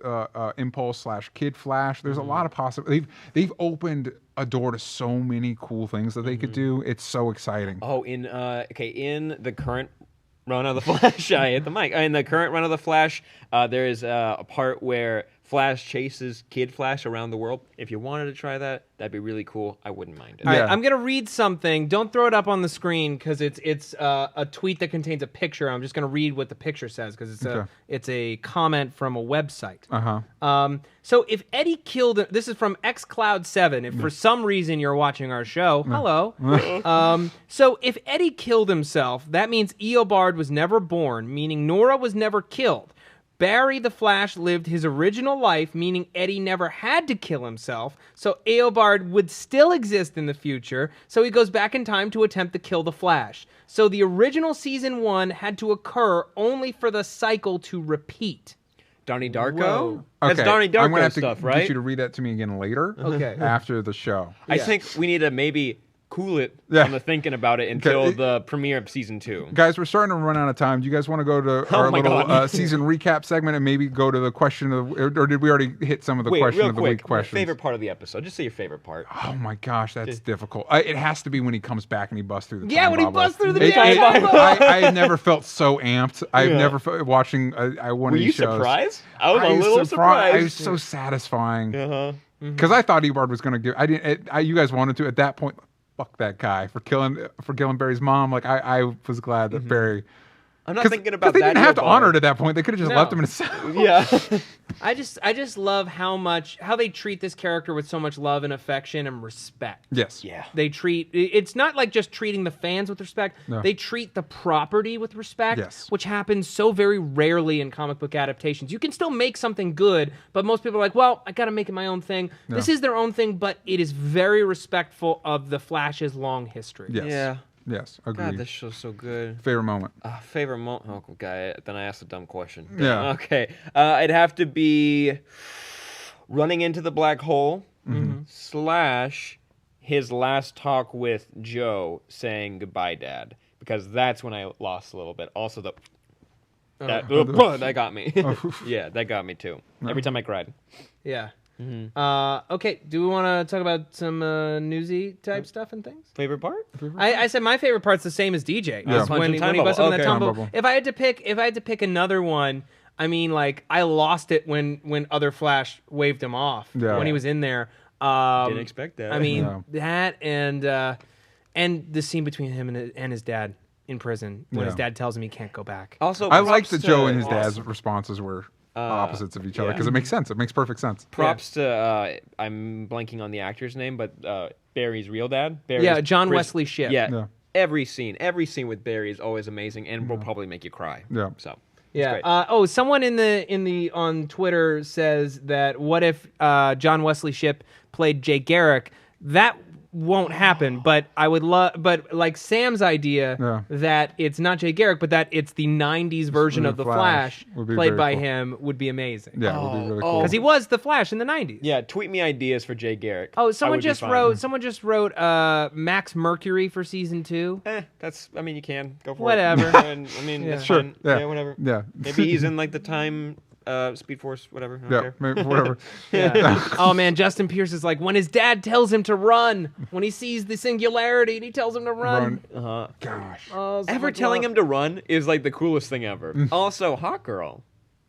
Impulse/Kid Flash. There's a lot of possibilities. They've opened a door to so many cool things that they could do. It's so exciting. Oh, in the current run of the Flash, I hit the mic. In the current run of the Flash, there is a part where Flash chases Kid Flash around the world. If you wanted to try that, that'd be really cool. I wouldn't mind it. All right, I'm going to read something. Don't throw it up on the screen because it's a tweet that contains a picture. I'm just going to read what the picture says because it's a comment from a website. So if Eddie killed him, this is from xCloud7. If for some reason you're watching our show, hello. So if Eddie killed himself, that means Eobard was never born, meaning Nora was never killed. Barry the Flash lived his original life, meaning Eddie never had to kill himself, so Eobard would still exist in the future, so he goes back in time to attempt to kill the Flash. So the original Season 1 had to occur only for the cycle to repeat. Donnie Darko? Whoa. That's Donnie Darko I'm gonna have stuff, to right? get you to read that to me again later. Okay. After the show. I think we need to maybe cool it on the thinking about it until the premiere of season 2. Guys, we're starting to run out of time. Do you guys want to go to our little season recap segment and maybe go to the question of, or did we already hit some of the question of the week questions? Favorite part of the episode. Just say your favorite part. Oh my gosh, that's difficult. It has to be when he comes back and he busts through the time when he bubble. busts through the time bubble. I never felt so amped. I've never felt watching one of these shows. Were you surprised? I was a little surprised. It was so satisfying. Because I thought Eobard was going to give. You guys wanted to at that point. Fuck that guy for killing Barry's mom. Like I was glad that Barry. I'm not thinking about that. They that. didn't have to honor it at that point. They could have just left him in a cell. Yeah. I just love how they treat this character with so much love and affection and respect. Yes. Yeah. They treat it's not like just treating the fans with respect. No. They treat the property with respect, Yes. which happens so very rarely in comic book adaptations. You can still make something good, but most people are like, well, I got to make it my own thing. No. This is their own thing, but it is very respectful of the Flash's long history. Yes. Yeah. Yes, agreed. God, this show's so good. Favorite moment? Favorite moment? Oh, okay. Then I asked a dumb question. Yeah. Okay. It'd have to be running into the black hole / his last talk with Joe saying goodbye, Dad. Because that's when I lost a little bit. Also, that got me. Yeah, that got me too. Every time I cried. Yeah. Okay, do we want to talk about some newsy type stuff and things? Favorite part? I said my favorite part's the same as DJ. Yeah. When he busts in that time bubble. If I had to pick another one, I mean, like I lost it when other Flash waved him off when he was in there. Didn't expect that. I mean that and the scene between him and his dad in prison when his dad tells him he can't go back. Also, I like that Joe and his dad's responses were opposites of each other because it makes sense. It makes perfect sense. Props to I'm blanking on the actor's name, but Barry's real dad. John Wesley Shipp. Yeah. Every scene with Barry is always amazing and will probably make you cry. Yeah. So. Yeah. Someone on Twitter says that what if John Wesley Shipp played Jay Garrick? That won't happen, but I would love, but like Sam's idea that it's not Jay Garrick, but that it's the 90s version of the Flash played by him would be amazing. Yeah, it would be really cool. Because he was the Flash in the 90s. Yeah, tweet me ideas for Jay Garrick. Oh, someone just wrote Max Mercury for season 2. I mean, you can go for whatever. it. I mean, it's fun. Yeah, whatever. Yeah. Maybe he's in like the time Speed Force, whatever. I don't care. Maybe, whatever. Oh man, Justin Pierce is like, when his dad tells him to run, when he sees the singularity and he tells him to run. Gosh. Oh, ever telling him to run is like the coolest thing ever. Also, Hot Girl.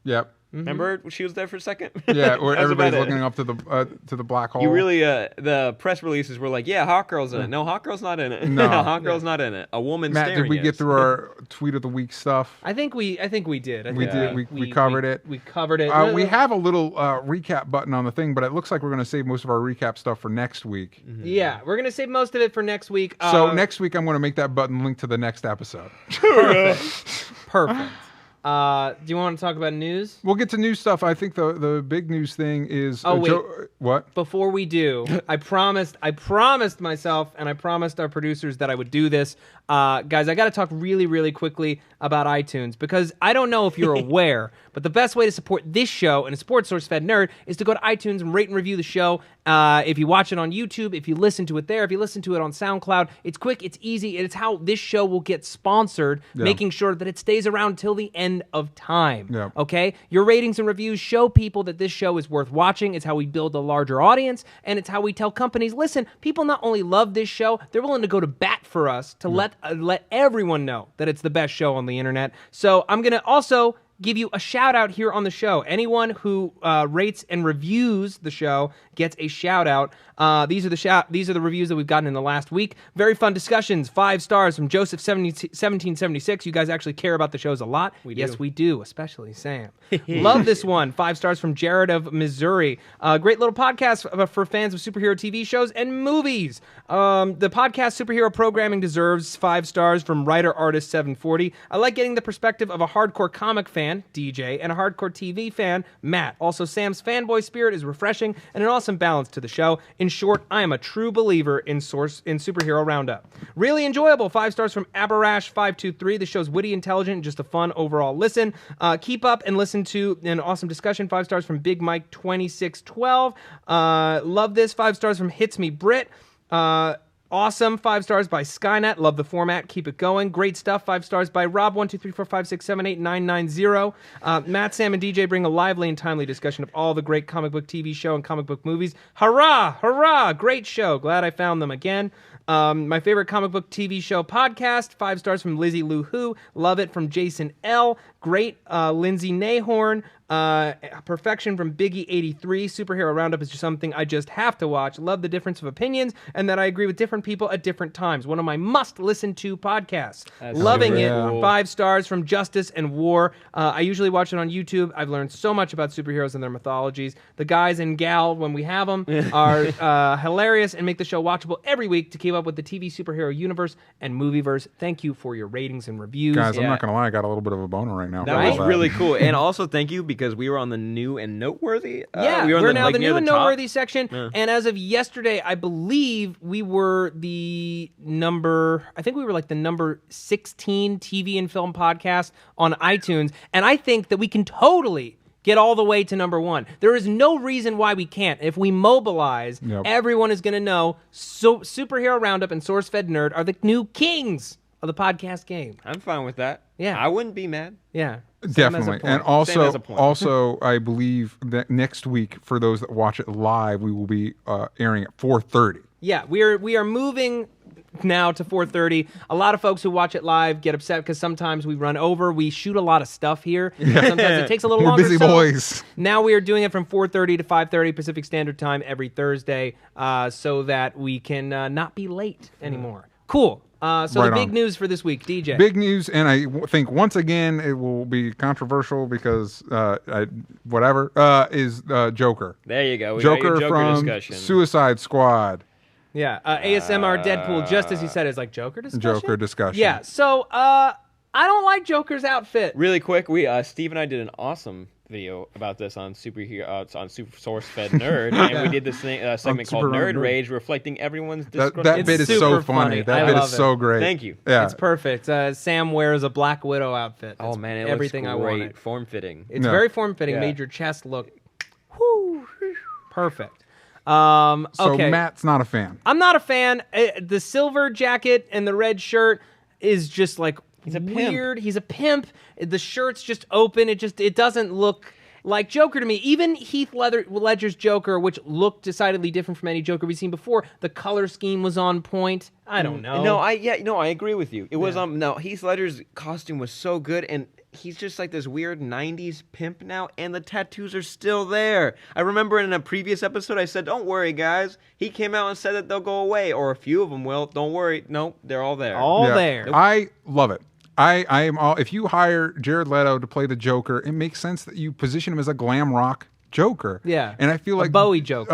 Yep. Remember she was there for a second? Yeah, where everybody's looking up to the black hole. You really, the press releases were like, yeah, Hot Girl's in it. No, Hot Girl's not in it. No. Hot Girl's not in it. A woman Matt, staring did we get through our tweet of the week stuff? I think we did. We did. We covered it. We covered it. We have a little recap button on the thing, but it looks like we're going to save most of our recap stuff for next week. Yeah, we're going to save most of it for next week. So next week, I'm going to make that button link to the next episode. Perfect. Do you want to talk about news? We'll get to news stuff. I think the big news thing is... what? Before we do, I promised myself and I promised our producers that I would do this. Guys, I got to talk really, really quickly about iTunes because I don't know if you're aware, but the best way to support this show and to support SourceFedNERD is to go to iTunes and rate and review the show. If you watch it on YouTube, if you listen to it there, if you listen to it on SoundCloud, it's quick, it's easy, and it's how this show will get sponsored, making sure that it stays around till the end of time. Yeah. Okay? Your ratings and reviews show people that this show is worth watching. It's how we build a larger audience, and it's how we tell companies, listen, people not only love this show, they're willing to go to bat for us to let everyone know that it's the best show on the internet. So I'm going to also give you a shout out here on the show. Anyone who rates and reviews the show gets a shout out. These are the reviews that we've gotten in the last week. Very fun discussions. 5 stars from Joseph 1776. You guys actually care about the shows a lot. Yes, we do, especially Sam. Love this one. 5 stars from Jared of Missouri. Great little podcast for fans of superhero TV shows and movies. The podcast superhero programming deserves 5 stars from writer artist 740. I like getting the perspective of a hardcore comic fan, DJ, and a hardcore TV fan, Matt. Also, Sam's fanboy spirit is refreshing and an awesome balance to the show. In short, I am a true believer in Superhero Roundup. Really enjoyable. 5 stars from Abarash523. The show's witty, intelligent, and just a fun overall listen. Keep up and listen to an awesome discussion. 5 stars from Big Mike 2612. Love this. 5 stars from Hits Me Brit. Awesome. 5 stars by Skynet. Love the format. Keep it going. Great stuff. 5 stars by Rob. 1, 2, 3, 4, 5, 6, 7, 8, 9, 9, 0. Matt, Sam, and DJ bring a lively and timely discussion of all the great comic book TV show and comic book movies. Hurrah! Hurrah! Great show. Glad I found them again. My favorite comic book TV show podcast. 5 stars from Lizzie Lou Who. Love it from Jason L. Great. Lindsay Nahorn. Perfection from Biggie83. Superhero Roundup is just something I just have to watch. Love the difference of opinions and that I agree with different people at different times. One of my must-listen to podcasts. Loving it. 5 stars from Justice and War. I usually watch it on YouTube. I've learned so much about superheroes and their mythologies. The guys and gal, when we have them, are hilarious and make the show watchable every week to keep up with the TV superhero universe and movieverse. Thank you for your ratings and reviews. Guys, I'm not going to lie. I got a little bit of a boner right now. That was really cool. And also, thank you because we were on the new and noteworthy. We're now the new and noteworthy section. And as of yesterday, I believe we were the number 16 TV and film podcast on iTunes. And I think that we can totally get all the way to number 1. There is no reason why we can't. If we mobilize, everyone is going to know Superhero Roundup and SourceFedNERD are the new kings of the podcast game. I'm fine with that. Yeah. I wouldn't be mad. Yeah. Definitely. And also, I believe that next week, for those that watch it live, we will be airing at 4:30. Yeah, we are moving now to 4:30. A lot of folks who watch it live get upset because sometimes we run over. We shoot a lot of stuff here. Sometimes it takes a little longer. We're busy boys. Now we are doing it from 4:30 to 5:30 Pacific Standard Time every Thursday so that we can not be late anymore. Cool. The big news for this week, DJ. Big news, and I think once again it will be controversial because is Joker. There you go. We Joker, got your Joker from discussion. Suicide Squad. Yeah, ASMR Deadpool, just as he said, is like Joker discussion? Joker discussion. Yeah, so I don't like Joker's outfit. Really quick, Steve and I did an awesome video about this on SourceFedNERD, and we did this segment called Nerd Rage, reflecting everyone's that bit is so funny. That bit is so great. Thank you. Yeah. It's perfect. Sam wears a Black Widow outfit. Oh man, it everything looks I great. wanted. Form-fitting. It's very form-fitting. Yeah. Made your chest look perfect. Okay. So Matt's not a fan. I'm not a fan. The silver jacket and the red shirt is just like He's a weird. pimp. He's a pimp. The shirt's just open. It doesn't look like Joker to me. Even Heath Ledger's Joker, which looked decidedly different from any Joker we've seen before, the color scheme was on point. I don't know. No, I agree with you. It was Heath Ledger's costume was so good, and he's just like this weird 90s pimp now, and the tattoos are still there. I remember in a previous episode I said, don't worry, guys. He came out and said that they'll go away, or a few of them will. Don't worry. No, they're all there. All there. I love it. I am all. If you hire Jared Leto to play the Joker, it makes sense that you position him as a glam rock Joker. Yeah. And I feel like a Bowie Joker.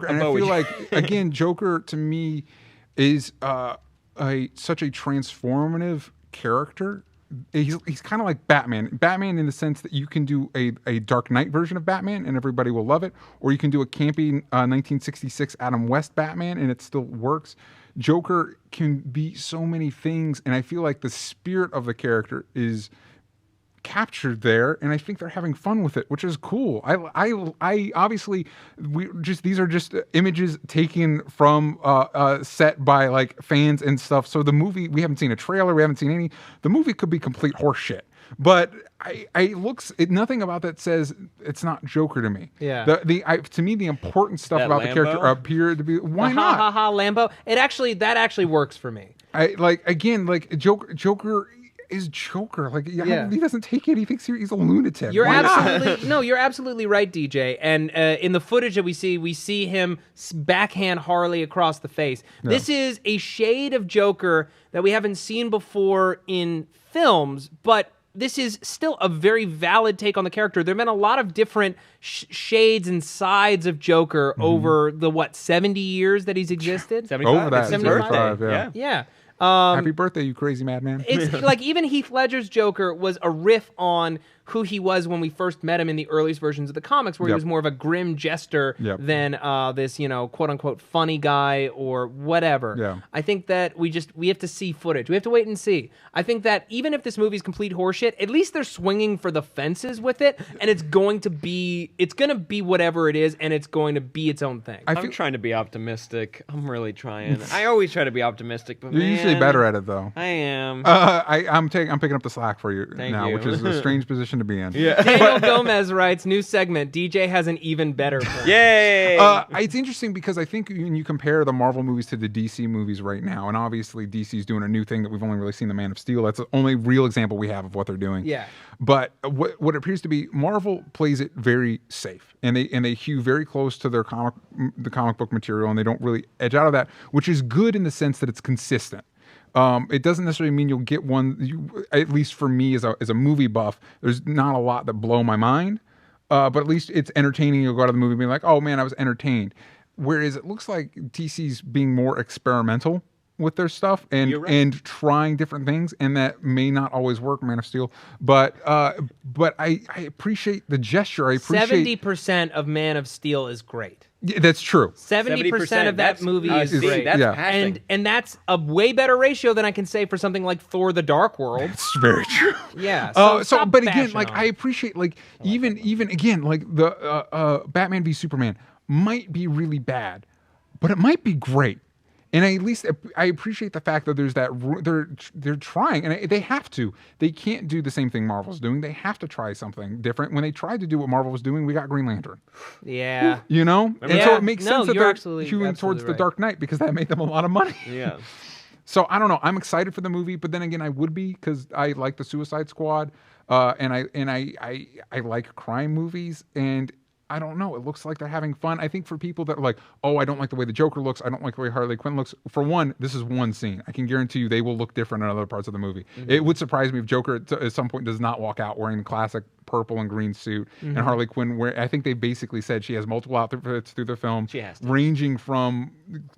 And I feel like again, Joker to me is such a transformative character. He's kind of like Batman. Batman in the sense that you can do a Dark Knight version of Batman and everybody will love it, or you can do a campy 1966 Adam West Batman and it still works. Joker can be so many things, and I feel like the spirit of the character is captured there, and I think they're having fun with it, which is cool. I obviously these are just images taken from set by like fans and stuff. So the movie, we haven't seen a trailer, we haven't seen any. The movie could be complete horseshit, but nothing about that says it's not Joker to me. Yeah. To me, the important stuff about the character appeared to be why not? Ha ha ha Lambo. That actually works for me. Joker is Joker. Like, he doesn't take anything serious. He's a lunatic. You're absolutely right, DJ. And in the footage that we see him backhand Harley across the face. Yeah. This is a shade of Joker that we haven't seen before in films, but this is still a very valid take on the character. There have been a lot of different shades and sides of Joker over the 70 years that he's existed. 75. Over that, 75. Yeah. Happy birthday, you crazy madman. It's like even Heath Ledger's Joker was a riff on who he was when we first met him in the earliest versions of the comics, where he was more of a grim jester than this, quote unquote funny guy or whatever. Yeah. I think that we have to see footage. We have to wait and see. I think that even if this movie's complete horseshit, at least they're swinging for the fences with it, and it's going to be whatever it is, and it's going to be its own thing. I'm trying to be optimistic. I'm really trying. I always try to be optimistic, but you're usually better at it, though. I am. I'm picking up the slack for you now, which is a strange position to be in. Yeah. Daniel Gomez writes, new segment, DJ has an even better point. Yay! It's interesting because I think when you compare the Marvel movies to the DC movies right now, and obviously DC's doing a new thing that we've only really seen the Man of Steel. That's the only real example we have of what they're doing. Yeah. But what appears to be, Marvel plays it very safe, and they hew very close to the comic book material, and they don't really edge out of that, which is good in the sense that it's consistent. It doesn't necessarily mean you'll get one. At least for me, as a movie buff, there's not a lot that blow my mind. But at least it's entertaining. You'll go out of the movie being like, "Oh man, I was entertained." Whereas it looks like DC's being more experimental with their stuff and trying different things, and that may not always work. Man of Steel, but I appreciate the gesture. I appreciate 70% of Man of Steel is great. Yeah, that's true. 70% of that movie is great. That's and that's a way better ratio than I can say for something like Thor: The Dark World. It's very true. Yeah. But again, like I appreciate, like even again, like the Batman v Superman might be really bad, but it might be great. And at least I appreciate the fact that there's that they're trying, and they have to. They can't do the same thing Marvel's doing. They have to try something different. When they tried to do what Marvel was doing, we got Green Lantern. Yeah. And so it makes sense that they're hewing towards right. the Dark Knight because that made them a lot of money. Yeah. So I don't know. I'm excited for the movie, but then again, I would be because I like the Suicide Squad, and I like crime movies, and I don't know. It looks like they're having fun. I think for people that are like, oh, I don't like the way the Joker looks. I don't like the way Harley Quinn looks. For one, this is one scene. I can guarantee you they will look different in other parts of the movie. Mm-hmm. It would surprise me if Joker at some point does not walk out wearing the classic purple and green suit, and Harley Quinn I think they basically said she has multiple outfits through the film, she has to. Ranging from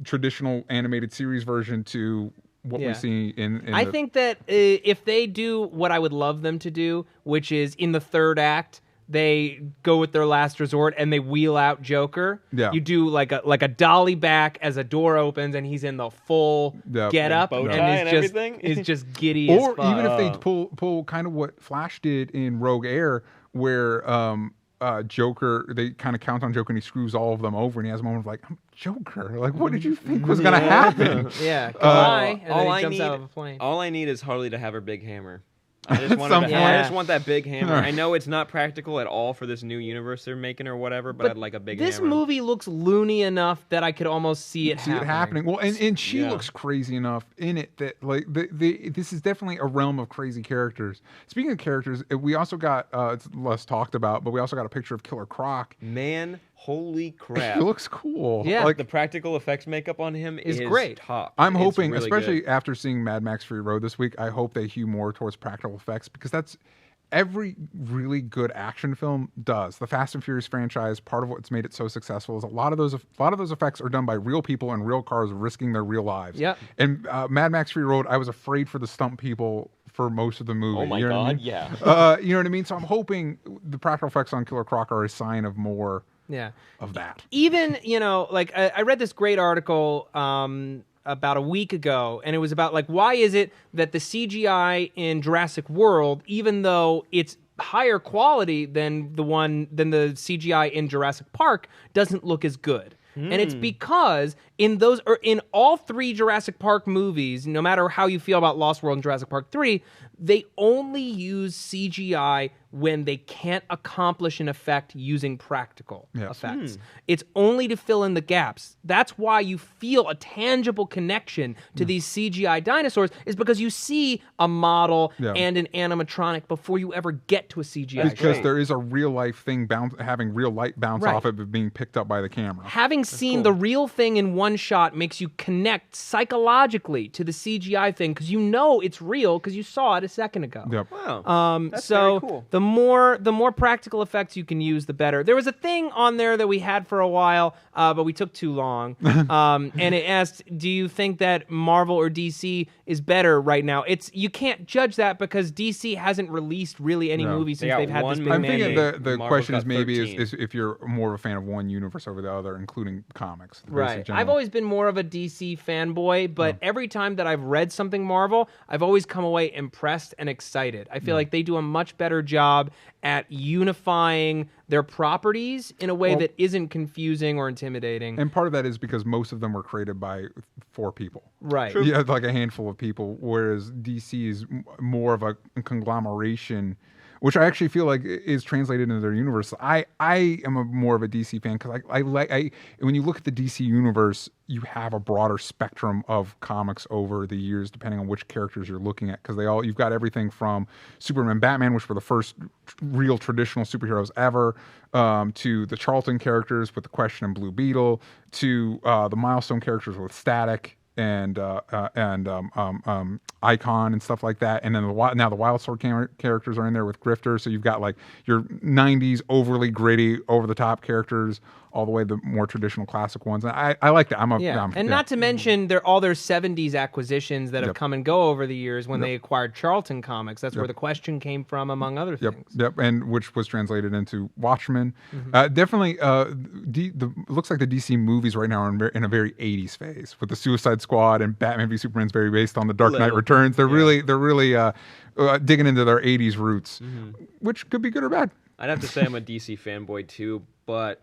traditional animated series version to what we see in I think that if they do what I would love them to do, which is in the third act, they go with their last resort and they wheel out Joker. Yeah. You do like a dolly back as a door opens and he's in the full get up bow tie and everything. is just giddy Or as fuck. even if they pull kind of what Flash did in Rogue Air, where Joker, they kind of count on Joker and he screws all of them over and he has a moment of like, I'm Joker. Like, what did you think was gonna happen? Yeah, goodbye. And then he jumps need, out of a plane. all I need is Harley to have her big hammer. I just want that big hammer. I know it's not practical at all for this new universe they're making or whatever, but I'd like a big hammer. This movie looks loony enough that I could almost see it happening. Well, and she looks crazy enough in it that like this is definitely a realm of crazy characters. Speaking of characters, we also got it's less talked about, but we also got a picture of Killer Croc. Man, holy crap! He looks cool. Yeah, like the practical effects makeup on him is great. Top. I'm hoping, really especially good. after seeing Mad Max Fury Road this week, I hope they hew more towards practical effects because that's every really good action film does. The Fast and Furious franchise, part of what's made it so successful is a lot of those effects are done by real people in real cars risking their real lives. Yeah. And Mad Max Fury Road, I was afraid for the stunt people for most of the movie. Oh my you know god, what I mean? yeah. You know what I mean? So I'm hoping the practical effects on Killer Croc are a sign of more of that. Even, like I read this great article about a week ago, and it was about like, why is it that the CGI in Jurassic World, even though it's higher quality than the CGI in Jurassic Park, doesn't look as good? And it's because in all three Jurassic Park movies, no matter how you feel about Lost World and Jurassic Park 3, they only use CGI when they can't accomplish an effect using practical effects. It's only to fill in the gaps. That's why you feel a tangible connection to these CGI dinosaurs, is because you see a model and an animatronic before you ever get to a CGI. Because there is a real life thing having real light bounce off of it being picked up by the camera. Having seen the real thing in one shot makes you connect psychologically to the CGI thing because you know it's real because you saw it a second ago. Yep. Wow. That's so very cool. the more practical effects you can use, the better. There was a thing on there that we had for a while, but we took too long. And it asked, do you think that Marvel or DC is better right now? You can't judge that because DC hasn't released really any movies since they've had this big I'm mandate. thinking the question is maybe is if you're more of a fan of one universe over the other, including comics. Right. I've always been more of a DC fanboy, but every time that I've read something Marvel, I've always come away impressed and excited. I feel like they do a much better job at unifying their properties in a way that isn't confusing or intimidating. And part of that is because most of them were created by 4 people. Right. True. Yeah, like a handful of people, whereas DC is more of a conglomeration, which I actually feel like is translated into their universe. I am more of a DC fan because I when you look at the DC universe, you have a broader spectrum of comics over the years, depending on which characters you're looking at. Because you've got everything from Superman, Batman, which were the first real traditional superheroes ever, to the Charlton characters with the Question and Blue Beetle, to the Milestone characters with Static and Icon and stuff like that, and then now the Wildstorm characters are in there with Grifter. So you've got like your '90s overly gritty, over the top characters, all the way to the more traditional classic ones. And I like that. Not to mention all their '70s acquisitions that have come and go over the years when they acquired Charlton Comics. That's where the Question came from, among other things. And which was translated into Watchmen. Definitely, looks like the DC movies right now are in a very '80s phase with the Suicide Squad and Batman v Superman's very based on the Dark Knight Returns. They're really digging into their '80s roots, which could be good or bad. I'd have to say I'm a DC fanboy too, but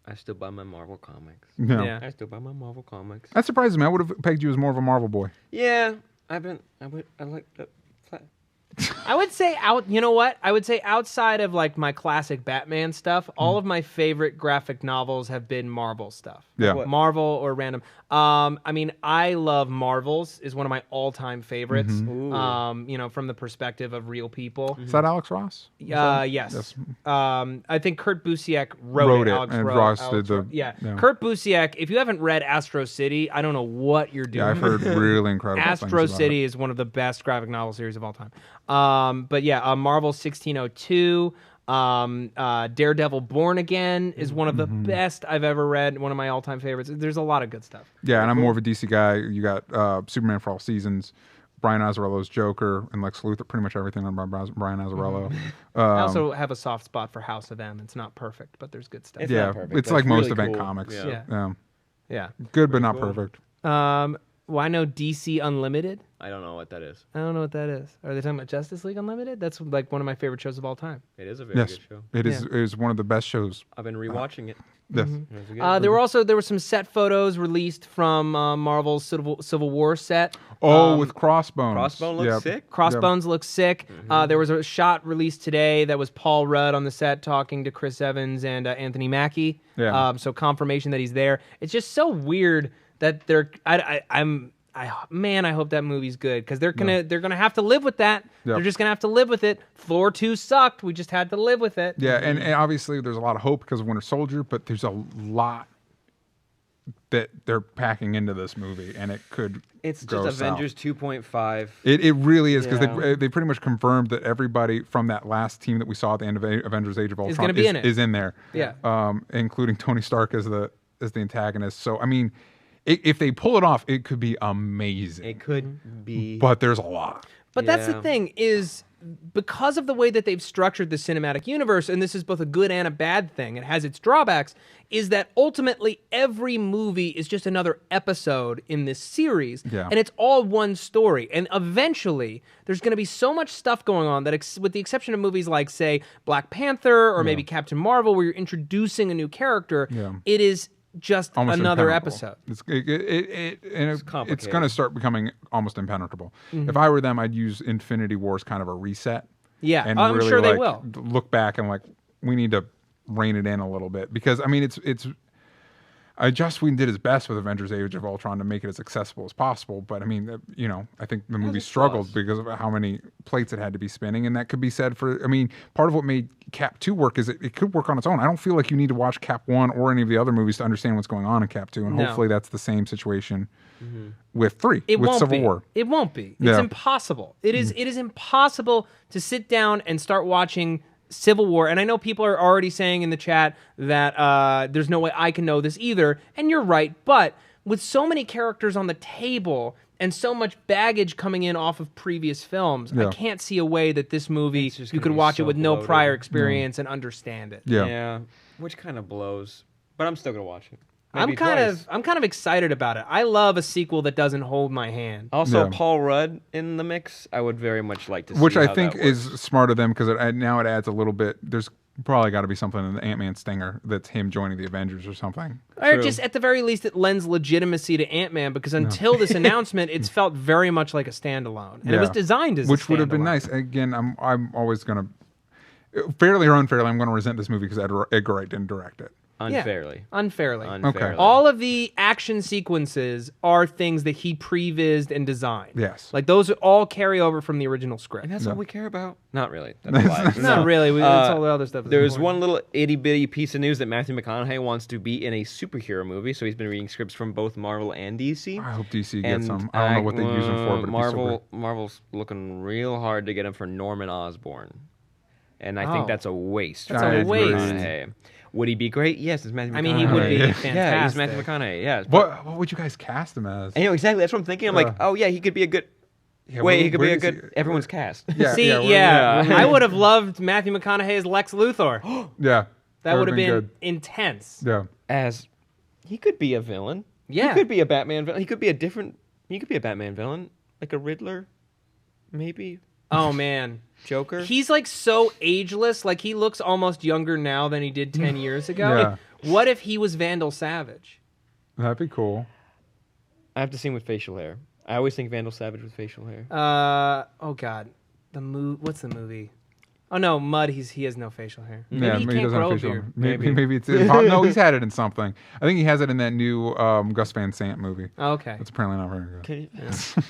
I still buy my Marvel comics. Yeah. I still buy my Marvel comics. That surprises me. I would have pegged you as more of a Marvel boy. Yeah, I like that. I would say you know what? I would say outside of like my classic Batman stuff, all of my favorite graphic novels have been Marvel stuff. Yeah. Marvel or random. I mean, I love Marvels is one of my all-time favorites. From the perspective of real people. Is that Alex Ross? Yes. I think Kurt Busiek wrote it. And Ross did the... Yeah. Kurt Busiek, if you haven't read Astro City, I don't know what you're doing. Yeah, I've heard really incredible things Astro about City is one of the best graphic novel series of all time. Marvel 1602, Daredevil Born Again is one of the best I've ever read, one of my all-time favorites. There's a lot of good stuff. Yeah, and I'm more of a DC guy. You got Superman for All Seasons, Brian Azzarello's Joker and Lex Luthor, pretty much everything on Brian Azzarello. I also have a soft spot for House of M. It's not perfect, but there's good stuff. It's not perfect, it's but like it's most really event cool. comics. Yeah. Good, but not perfect. Well, I know DC Unlimited. I don't know what that is. I don't know what that is. Are they talking about Justice League Unlimited? That's like one of my favorite shows of all time. It is a very good show. It is one of the best shows. I've been rewatching it. Yes. There were some set photos released from Marvel's Civil War set. With Crossbones. Crossbone looks sick. Crossbones looks sick. There was a shot released today that was Paul Rudd on the set talking to Chris Evans and Anthony Mackie. Yeah. So confirmation that he's there. It's just so weird that they're. I hope that movie's good because they're gonna have to live with that. Yep. They're just gonna have to live with it. Thor 2 sucked. We just had to live with it. Yeah, and obviously there's a lot of hope because of Winter Soldier, but there's a lot that they're packing into this movie, and it could. It's go just south. Avengers 2.5. It really is because they pretty much confirmed that everybody from that last team that we saw at the end of Avengers: Age of Ultron gonna be in it. is in there. Yeah. Including Tony Stark as the antagonist. So I mean, if they pull it off, it could be amazing. It could be. But there's a lot. But that's the thing is because of the way that they've structured the cinematic universe, and this is both a good and a bad thing, it has its drawbacks, is that ultimately every movie is just another episode in this series, and it's all one story. And eventually, there's going to be so much stuff going on that, with the exception of movies like, say, Black Panther or maybe Captain Marvel, where you're introducing a new character, it is just almost another impenetrable. episode. It's going to start becoming almost impenetrable. If I were them, I'd use Infinity War as kind of a reset. Yeah, and I'm really, sure they will. Look back and we need to rein it in a little bit because I mean Joss Whedon did his best with Avengers: Age of Ultron to make it as accessible as possible, but I mean, I think the movie struggled because of how many plates it had to be spinning, and that could be said for. I mean, part of what made Cap 2 work is it could work on its own. I don't feel like you need to watch Cap 1 or any of the other movies to understand what's going on in Cap 2, and hopefully that's the same situation with 3, with Civil War. It won't be. It's impossible. It is impossible to sit down and start watching Civil War, and I know people are already saying in the chat that there's no way I can know this either, and you're right, but with so many characters on the table and so much baggage coming in off of previous films, I can't see a way that this movie, you could watch it with no prior experience and understand it. Yeah, which kind of blows, but I'm still going to watch it. I'm kind of excited about it. I love a sequel that doesn't hold my hand. Also, Paul Rudd in the mix, I would very much like to see. Which I think is smart of them because now it adds a little bit. There's probably got to be something in the Ant-Man stinger that's him joining the Avengers or something. Or just at the very least, it lends legitimacy to Ant-Man because until this announcement, it's felt very much like a standalone, and it was designed as which a standalone. would have been nice. Again, I'm always gonna, fairly or unfairly, I'm going to resent this movie because Edgar Wright didn't direct it. Unfairly. Unfairly. Okay. All of the action sequences are things that he prevised and designed. Yes. Like those all carry over from the original script. And that's all we care about. Not really. That's a lie. Not really. That's all the other stuff. There's one little itty-bitty piece of news that Matthew McConaughey wants to be in a superhero movie, so he's been reading scripts from both Marvel and DC. I hope DC gets some. I don't know what they use him for, but Marvel's looking real hard to get him for Norman Osborn. And I think that's a waste. That's a waste. McConaughey. Would he be great? Yes, it's Matthew McConaughey. I mean, he would be fantastic. Yeah, he's Matthew McConaughey. Yeah. What would you guys cast him as? I know exactly. That's what I'm thinking. I'm like, oh yeah, he could be a good. He could be a good. Everyone's cast. I would have loved Matthew McConaughey as Lex Luthor. Yeah, that would have been intense. Yeah, as he could be a villain. Yeah, he could be a Batman villain. He could be a different. He could be a Batman villain, like a Riddler, maybe. Oh man, Joker. He's like so ageless. Like he looks almost younger now than he did 10 years ago. Yeah. Like, what if he was Vandal Savage? That'd be cool. I have to see him with facial hair. I always think Vandal Savage with facial hair. Oh god, what's the movie? Oh no, Mud. He has no facial hair. Maybe he can't grow a beard. Maybe it's no. He's had it in something. I think he has it in that new Gus Van Sant movie. Oh, okay, it's apparently not very good.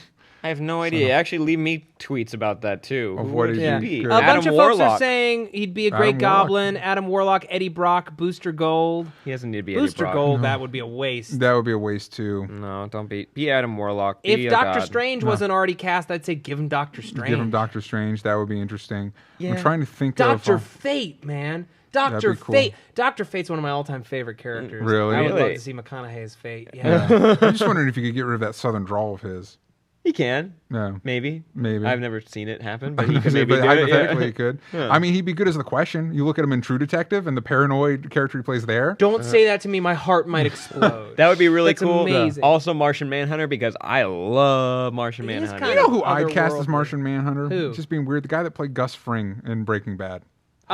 I have no idea. Actually, leave me tweets about that too. Of what he'd be. A bunch of folks are saying he'd be a great Goblin. Adam Warlock, Eddie Brock, Booster Gold. He doesn't need to be Eddie Booster Brock. Gold. No. That would be a waste. That would be a waste too. No, don't be Adam Warlock. If Doctor Strange wasn't already cast, I'd say give him Doctor Strange. Give him Doctor Strange. That would be interesting. Yeah. I'm trying to think of Doctor Fate, man. Dr. Fate. Dr. Fate's one of my all-time favorite characters. Really? I would love to see McConaughey's Fate. Yeah. I'm just wondering if you could get rid of that southern drawl of his. He can. No. Maybe. Maybe. I've never seen it happen, but he could maybe do hypothetically it. he could. Yeah. I mean, he'd be good as the Question. You look at him in True Detective and the paranoid character he plays there. Don't say that to me. My heart might explode. That would be really That's cool. amazing. Also, Martian Manhunter, because I love Martian He is Manhunter. kind You know who I'd otherworldly. cast as Martian Manhunter? Who? Just being weird. The guy that played Gus Fring in Breaking Bad.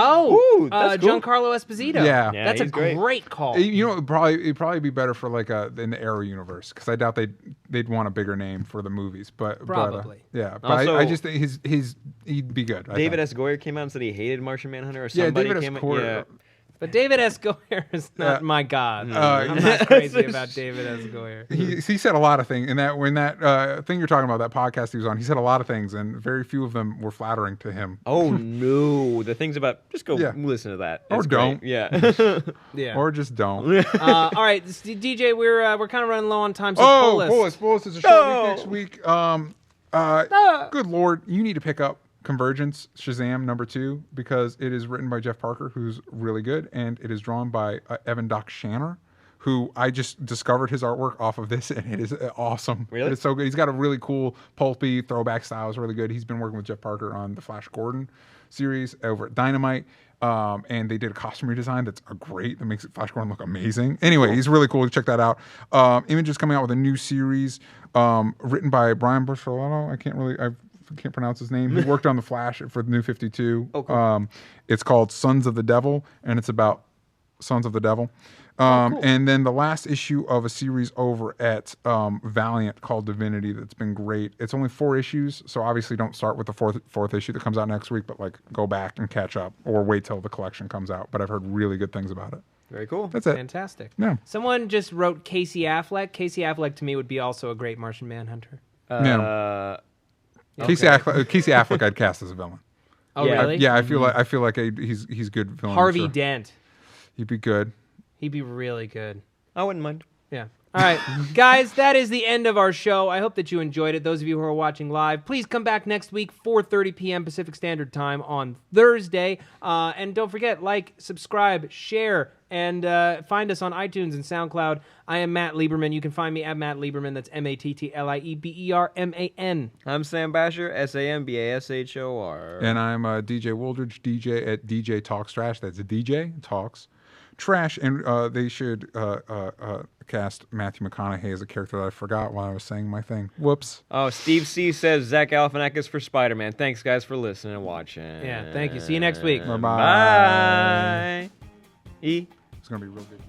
Oh, Ooh, that's cool. Giancarlo Esposito. Yeah. Yeah, That's a he's great. great call. You know, it'd probably be better for like in the Arrow universe because I doubt they'd want a bigger name for the movies. But Probably. yeah. But Also- I just think he'd be good. David I S. Goyer came out and said he hated Martian Manhunter, or Yeah, somebody David S. came out. Goyer. Yeah. But David S. Goyer is not Yeah. my god. Uh, I'm not crazy about David S. Goyer. He said a lot of things, and when that thing you're talking about, that podcast he was on, he said a lot of things, and very few of them were flattering to him. Oh no, the things about just go Yeah. listen to that. Or It's don't. great. Yeah. Yeah. Or just don't. All right, DJ, we're kind of running low on time. So pull us. Bullis is a short No. week next week. Good Lord, you need to pick up Convergence Shazam #2 because it is written by Jeff Parker, who's really good, and it is drawn by Evan Doc Shanner, who I just discovered his artwork off of this, and it is awesome. Really? It's so good. He's got a really cool pulpy throwback style. It's really good. He's been working with Jeff Parker on the Flash Gordon series over at Dynamite. And they did a costume redesign that's great. That makes Flash Gordon look amazing. Anyway, he's really cool. Check that out. Image is coming out with a new series written by Brian Buscellano. I can't pronounce his name. He worked on the Flash for the New 52. Oh, cool. It's called Sons of the Devil, and it's about Sons of the Devil. Cool. And then the last issue of a series over at Valiant called Divinity that's been great. It's only 4 issues, so obviously don't start with the fourth issue that comes out next week, but like go back and catch up or wait till the collection comes out. But I've heard really good things about it. Very cool. That's it. Fantastic. Yeah. Someone just wrote Casey Affleck. Casey Affleck to me would be also a great Martian Manhunter. Casey Affleck I'd cast as a villain. Oh, Yeah. really? I feel like he's good villain. Harvey sure. Dent. He'd be good. He'd be really good. I wouldn't mind. Yeah. All right, guys, that is the end of our show. I hope that you enjoyed it. Those of you who are watching live, please come back next week, 4:30 p.m. Pacific Standard Time on Thursday. And don't forget, like, subscribe, share, and find us on iTunes and SoundCloud. I am Matt Lieberman. You can find me at Matt Lieberman. That's MattLieberman. I'm Sam Basher, SAMBASHOR. And I'm DJ Wooldridge, DJ at DJ Talks Trash. That's a DJ Talks Trash. And they should cast Matthew McConaughey as a character that I forgot while I was saying my thing. Whoops. Oh, Steve C says Zach Galifianakis for Spider-Man. Thanks, guys, for listening and watching. Yeah, thank you. See you next week. Bye-bye. Bye. It's going to be real good.